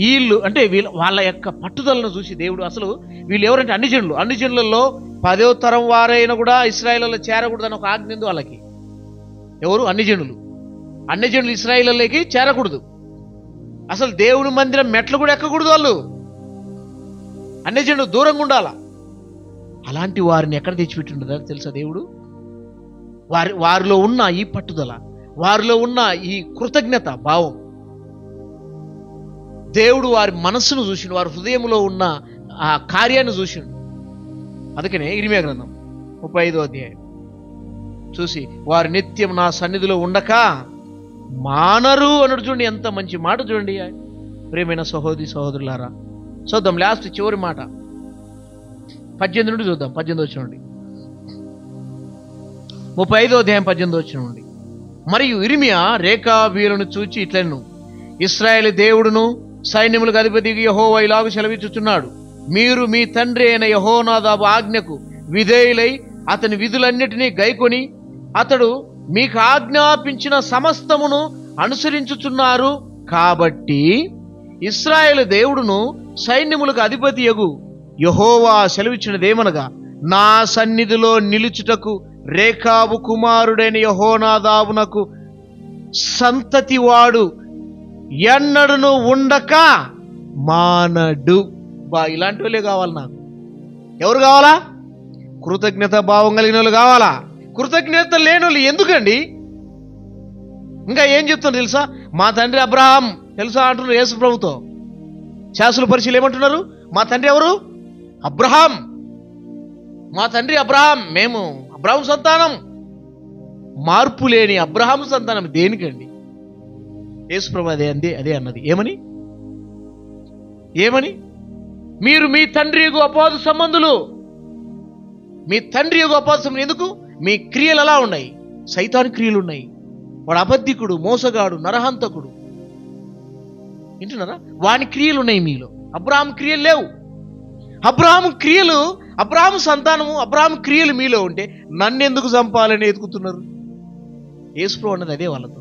Speaker 1: వీళ్ళు అంటే వాళ్ళ యొక్క పట్టుదలను చూసి దేవుడు, అసలు వీళ్ళు ఎవరంటే అన్ని జనులలో 10వ తరం వారైనా కూడా ఇశ్రాయేలులో చేరకూడదని ఒక ఆజ్ఞ ఉంది వాళ్ళకి. ఎవరు? అన్ని జనులు ఇశ్రాయేలులోకి చేరకూడదు. అసలు దేవుని మందిరం మెట్లు కూడా ఎక్కకూడదు. వాళ్ళు అన్ని జనులు దూరంగా ఉండాల. అలాంటి వారిని ఎక్కడ తెచ్చిపెట్టిండదా తెలుసా దేవుడు? వారిలో ఉన్న ఈ పట్టుదల, వారిలో ఉన్న ఈ కృతజ్ఞత భావం, దేవుడు వారి మనస్సును చూసిండు, వారి హృదయంలో ఉన్న ఆ కార్యాన్ని చూసిండు. అందుకనే ఇర్మీయా గ్రంథం 35వ అధ్యాయం చూసి, వారి నిత్యం నా సన్నిధిలో ఉండక మానరు అన్నట్టు చూడండి. ఎంత మంచి మాట చూడండి ప్రియమైన సహోదరులారా. చూద్దాం లాస్ట్ చివరి మాట 18 నుండి చూద్దాం. 18 వచ్చిన నుండి 35వ అధ్యాయం 18 వచ్చిన నుండి. మరియు ఇర్మీయా రేఖాబీలను చూచి ఇట్లను, ఇశ్రాయేలు దేవుడును సైన్యములకు అధిపతి యెహోవా ఇలాగు సెలవిచ్చుచున్నాడు, మీరు మీ తండ్రి అయిన యెహోనాదాబు ఆజ్ఞకు విధేయులై అతని విధులన్నిటినీ గైకొని అతడు మీకు ఆజ్ఞాపించిన సమస్తమును అనుసరించుచున్నారు. కాబట్టి ఇశ్రాయేలు దేవుడును సైన్యములకు అధిపతి యగు యెహోవా సెలవిచ్చినదేమనగా, నా సన్నిధిలో నిలుచుటకు రేఖాబు కుమారుడైన యెహోనాదాబునకు సంతతివాడు ఎన్నడును ఉండక మానడు. ఇలాంటి వాళ్ళే కావాలి నాకు. ఎవరు కావాలా? కృతజ్ఞత భావం కలిగిన వాళ్ళు కావాలా? కృతజ్ఞత లేని వాళ్ళు ఎందుకండి? ఇంకా ఏం చెప్తున్నారు తెలుసా? మా తండ్రి అబ్రహాం తెలుసా అంటున్నారు యేసు ప్రభుతో. శాస్త్రుల పరిశీలు ఏమంటున్నారు? మా తండ్రి ఎవరు? అబ్రహాం. మా తండ్రి అబ్రహాం, మేము అబ్రహాం సంతానం. మార్పు లేని అబ్రహాం సంతానం దేనికండి? యేసు ప్రభు అదే అన్నది. ఏమని? మీరు మీ తండ్రి యొక్క అపవాదు సంబంధులు. మీ తండ్రి యొక్క అపవాదు సంబంధులు. ఎందుకు? మీ క్రియలు ఎలా ఉన్నాయి? సైతాను క్రియలు ఉన్నాయి. వాడు అబద్ధికుడు, మోసగాడు, నరహంతకుడు. వింటున్నారా? వాని క్రియలు ఉన్నాయి మీలో. అబ్రహాం క్రియలు లేవు. అబ్రహాము సంతానము, అబ్రహాము క్రియలు మీలో ఉంటే నన్నెందుకు చంపాలని ఎదుగుతున్నారు? యేసు ప్రభు అన్నది అదే వాళ్ళతో.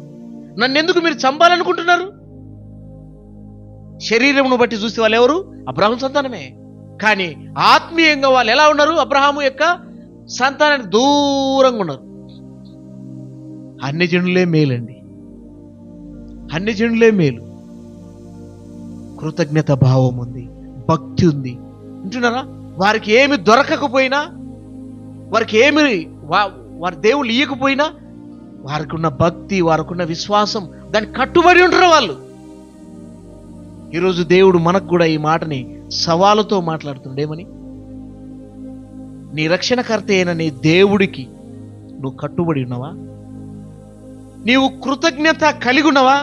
Speaker 1: నన్నెందుకు మీరు చంపాలనుకుంటున్నారు? శరీరమును బట్టి చూస్తే వాళ్ళు ఎవరు? అబ్రహాము సంతానమే. కానీ ఆత్మీయంగా వాళ్ళు ఎలా ఉన్నారు? అబ్రహాము యొక్క సంతానానికి దూరంగా ఉన్నారు. అన్ని జనులే మేలండి. అన్ని జనులే మేలు. కృతజ్ఞత భావం ఉంది, భక్తి ఉంది. వింటున్నారా? వారికి ఏమి దొరకకపోయినా, వారి దేవుళ్ళు ఇయ్యకపోయినా, వారికి ఉన్న భక్తి, వారికి ఉన్న విశ్వాసం, దానికి కట్టుబడి ఉంటారు వాళ్ళు. ఈరోజు దేవుడు మనకు కూడా ఈ మాటని సవాలుతో మాట్లాడుతుండేమని, నీ రక్షణకర్త అయిన నీ దేవుడికి నువ్వు కట్టుబడి ఉన్నావా? నీవు కృతజ్ఞత కలిగి ఉన్నావా?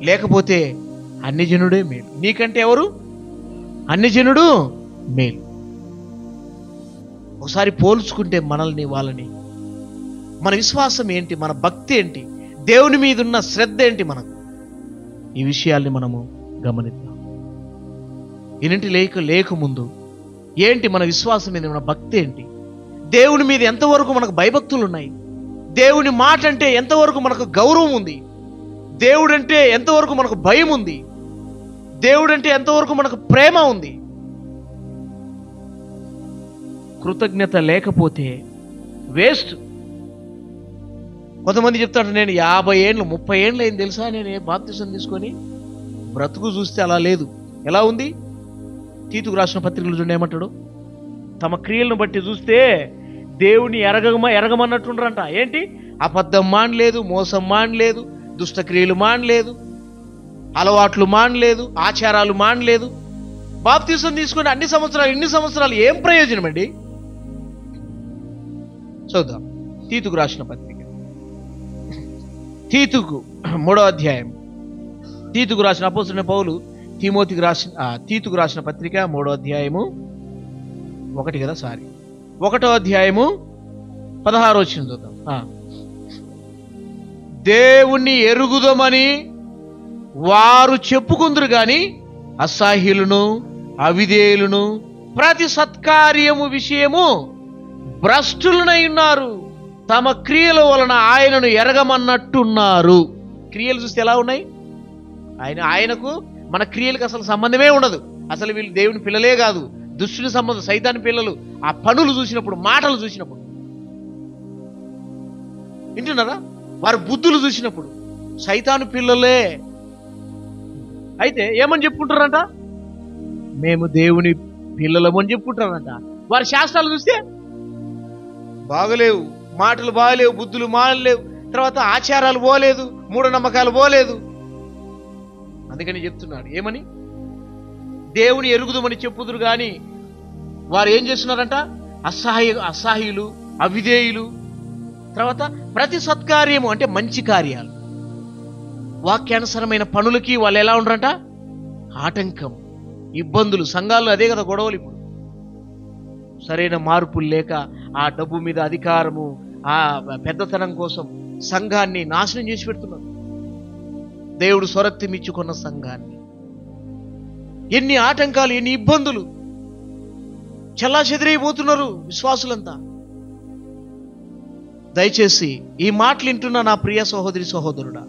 Speaker 1: లేకపోతే అన్యజనుడే మేలు. నీకంటే ఎవరు? అన్యజనుడు మేలు. ఒకసారి పోల్చుకుంటే మనల్ని వాళ్ళని, మన విశ్వాసం ఏంటి, మన భక్తి ఏంటి, దేవుని మీద ఉన్న శ్రద్ధ ఏంటి, మనకు ఈ విషయాల్ని మనము గమనిద్దాం. ఇన్నింటి లేకముందు ఏంటి మన విశ్వాసం ఏంటి, మన భక్తి ఏంటి, దేవుని మీద ఎంతవరకు మనకు భయభక్తులు ఉన్నాయి, దేవుని మాట అంటే ఎంతవరకు మనకు గౌరవం ఉంది, దేవుడంటే ఎంతవరకు మనకు భయం ఉంది, దేవుడంటే ఎంతవరకు మనకు ప్రేమ ఉంది. కృతజ్ఞత లేకపోతే వేస్ట్. కొంతమంది చెప్తాడు, నేను 50 ఏళ్ళు 30 ఏళ్ళు అయింది తెలుసా నేను బాప్తిసం తీసుకొని, బ్రతుకు చూస్తే అలా లేదు. ఎలా ఉంది? తీతుకు రాసిన పత్రికలు చూడండి ఏమంటాడు, తమ క్రియలను బట్టి చూస్తే దేవుని ఎరగమన్నట్టుండ్రంట. ఏంటి? అబద్ధం మానలేదు, మోసం మానలేదు, దుష్టక్రియలు మానలేదు, అలవాట్లు మానలేదు, ఆచారాలు మానలేదు. బాప్తిసం తీసుకుని ఇన్ని సంవత్సరాలు ఏం ప్రయోజనం అండి? చూద్దాం తీతుకు రాసిన పత్రిక, తీతుకు 3వ అధ్యాయం. తీతుకు రాసిన అపోస్తలుడైన పౌలు తీతుకు రాసిన పత్రిక 3వ అధ్యాయము 1వ అధ్యాయము 16వ వచనం చూద్దాం. దేవుణ్ణి ఎరుగుదమని వారు చెప్పుకుందరు గాని అసహ్యులను అవిధేయులను ప్రతి సత్కార్యము విషయము భ్రష్టులనై ఉన్నారు, తమ క్రియల వలన ఆయనను ఎరగమన్నట్టున్నారు. క్రియలు చూస్తే ఎలా ఉన్నాయి? ఆయనకు మన క్రియలకు అసలు సంబంధమే ఉండదు. అసలు వీళ్ళు దేవుని పిల్లలే కాదు, దుష్టుని సంబంధం, సైతాని పిల్లలు. ఆ పనులు చూసినప్పుడు, మాటలు చూసినప్పుడు, వింటున్నారా, వారి బుద్ధులు చూసినప్పుడు సైతాను పిల్లలే. అయితే ఏమని చెప్పుకుంటారంట? మేము దేవుని పిల్లలమని చెప్పుకుంటారంట. వారి శాస్త్రాలు చూస్తే బాగలేవు, మాటలు బాగలేవు, బుద్ధులు మానలేవు, తర్వాత ఆచారాలు పోలేదు, మూఢనమ్మకాలు పోలేదు. అందుకని చెప్తున్నాడు ఏమని, దేవుని ఎరుగుదమని చెప్పుదురు గాని వారు ఏం చేస్తున్నారంట? అసహాయులు, అవిధేయులు, తర్వాత ప్రతి సత్కార్యము అంటే మంచి కార్యాలు, వాక్యానుసరమైన పనులకి వాళ్ళు ఎలా ఉండరంట? ఆటంకం, ఇబ్బందులు. సంఘాల్లో అదే కదా గొడవలు ఇప్పుడు. సరైన మార్పులు లేక ఆ డబ్బు మీద అధికారము, ఆ పెద్దతనం కోసం సంఘాన్ని నాశనం చేసి పెడుతున్నారు. దేవుడు స్వరక్తి మెచ్చుకున్న సంఘాన్ని ఎన్ని ఆటంకాలు, ఎన్ని ఇబ్బందులు, చెల్లాచెదిరైపోతున్నారు విశ్వాసులంతా. దయచేసి ఈ మాటలు వింటున్న నా ప్రియ సహోదరి సహోదరుడా,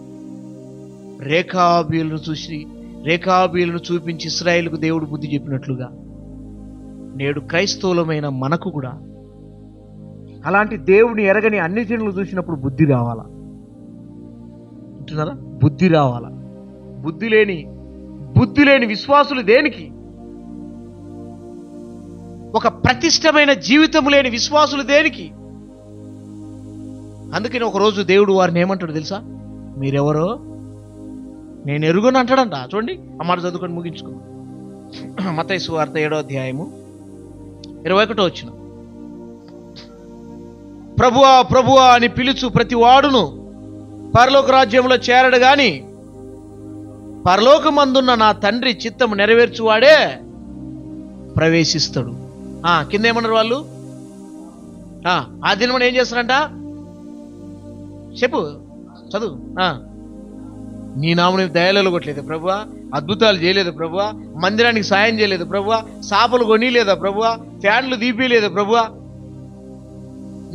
Speaker 1: రేఖాబీలను చూపించి ఇశ్రాయేలుకు దేవుడు బుద్ధి చెప్పినట్లుగా నేడు క్రైస్తవులమైన మనకు కూడా అలాంటి దేవుని ఎరగని అన్ని జనులు చూసినప్పుడు బుద్ధి రావాలా? అంటున్నారా? బుద్ధి రావాలా? బుద్ధి లేని విశ్వాసులు దేనికి? ఒక ప్రతిష్టమైన జీవితం లేని విశ్వాసులు దేనికి? అందుకని ఒకరోజు దేవుడు వారిని ఏమంటాడు తెలుసా? మీరెవరో నేను ఎరుగుని అంటాడంట. చూడండి, ఆ మాట చదువుకొని ముగించుకున్నాం. మత్తయి సువార్త 7వ అధ్యాయము 21వ వచనం. ప్రభువా ప్రభువా అని పిలుచు ప్రతి వాడును పరలోక రాజ్యంలో చేరడు గాని పరలోకమందున్న నా తండ్రి చిత్తము నెరవేర్చువాడే ప్రవేశిస్తాడు. కింద ఏమన్నారు వాళ్ళు? ఆ దినమున ఏం చేస్తారంట? చెప్పు, చదువు. నీ నామని దయలలో కొట్టలేదు ప్రభువా, అద్భుతాలు చేయలేదు ప్రభువా, మందిరానికి సాయం చేయలేదు ప్రభువా, సాపలు కొనిలేదా ప్రభువా, ఫ్యాన్లు దీపిలేదా ప్రభువా,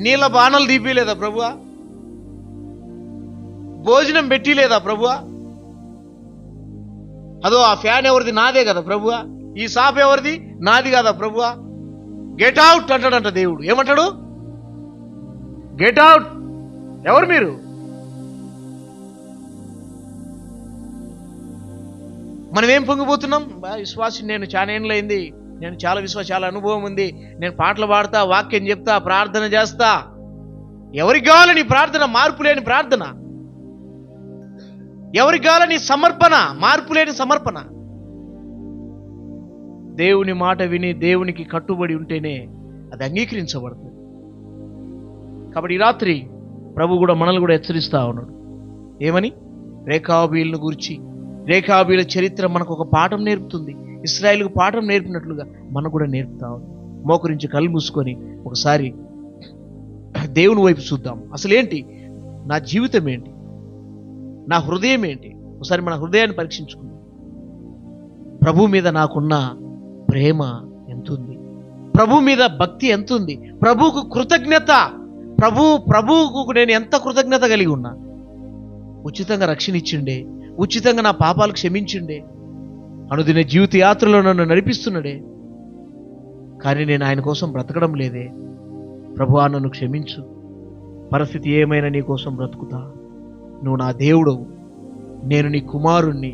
Speaker 1: నీళ్ళ బాణాలు దీపిలేదా ప్రభువా, భోజనం పెట్టిలేదా ప్రభువా, అదో ఆ ఫ్యాన్ ఎవరిది? నాదే కదా ప్రభువా, ఈ సాప్ ఎవరిది? నాది కదా ప్రభువా, గెట్ అవుట్ అంటాడంట దేవుడు. ఏమంటాడు? Get out. ఎవరు మీరు? మనం ఏం పొంగిపోతున్నాం? విశ్వాసం, నేను చాలా ఏళ్ళైంది, నేను చాలా అనుభవం ఉంది, నేను పాటలు పాడతా, వాక్యం చెప్తా, ప్రార్థన చేస్తా. ఎవరికి కావాలని ప్రార్థన? మార్పు లేని ప్రార్థన. ఎవరికి కావాలని సమర్పణ? మార్పు లేని సమర్పణ. దేవుని మాట విని దేవునికి కట్టుబడి ఉంటేనే అది అంగీకరించబడుతుంది. కాబట్టి ఈ రాత్రి ప్రభు కూడా మనల్ని కూడా హెచ్చరిస్తా ఉన్నాడు. ఏమని? రేఖాబీలను గురించి. రేఖాబీల చరిత్ర మనకు ఒక పాఠం నేర్పుతుంది. ఇశ్రాయేలుకు పాఠం నేర్పినట్లుగా మనకు కూడా నేర్పుతా ఉంది. మోకరించి కళ్ళు మూసుకొని ఒకసారి దేవుని వైపు చూద్దాం. అసలేంటి నా జీవితం ఏంటి, నా హృదయం ఏంటి? ఒకసారి మన హృదయాన్ని పరీక్షించుకుందాం. ప్రభు మీద నాకున్న ప్రేమ ఎంతుంది? ప్రభు మీద భక్తి ఎంతుంది? ప్రభువుకు కృతజ్ఞత, ప్రభువుకు నేను ఎంత కృతజ్ఞత కలిగి ఉన్నా? ఉచితంగా రక్షణ ఇచ్చిండే, ఉచితంగా నా పాపాలు క్షమించిండే, అనుదిన జీవిత యాత్రలో నన్ను నడిపిస్తున్నాడే. కానీ నేను ఆయన కోసం బ్రతకడం లేదే. ప్రభువా నన్ను క్షమించు, పరిస్థితి ఏమైనా నీ కోసం బ్రతుకుతా, నువ్వు నా దేవుడవు, నేను నీ కుమారుణ్ణి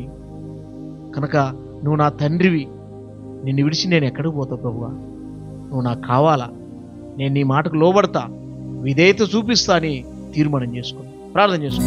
Speaker 1: కనుక నువ్వు నా తండ్రివి, నిన్ను విడిచి నేను ఎక్కడికి పోతా ప్రభువా? నువ్వు నాకు కావాలా, నేను నీ మాటకు లోబడతా, విధేయత చూపిస్తా అని తీర్మానం చేసుకో, ప్రార్థన చేసుకో.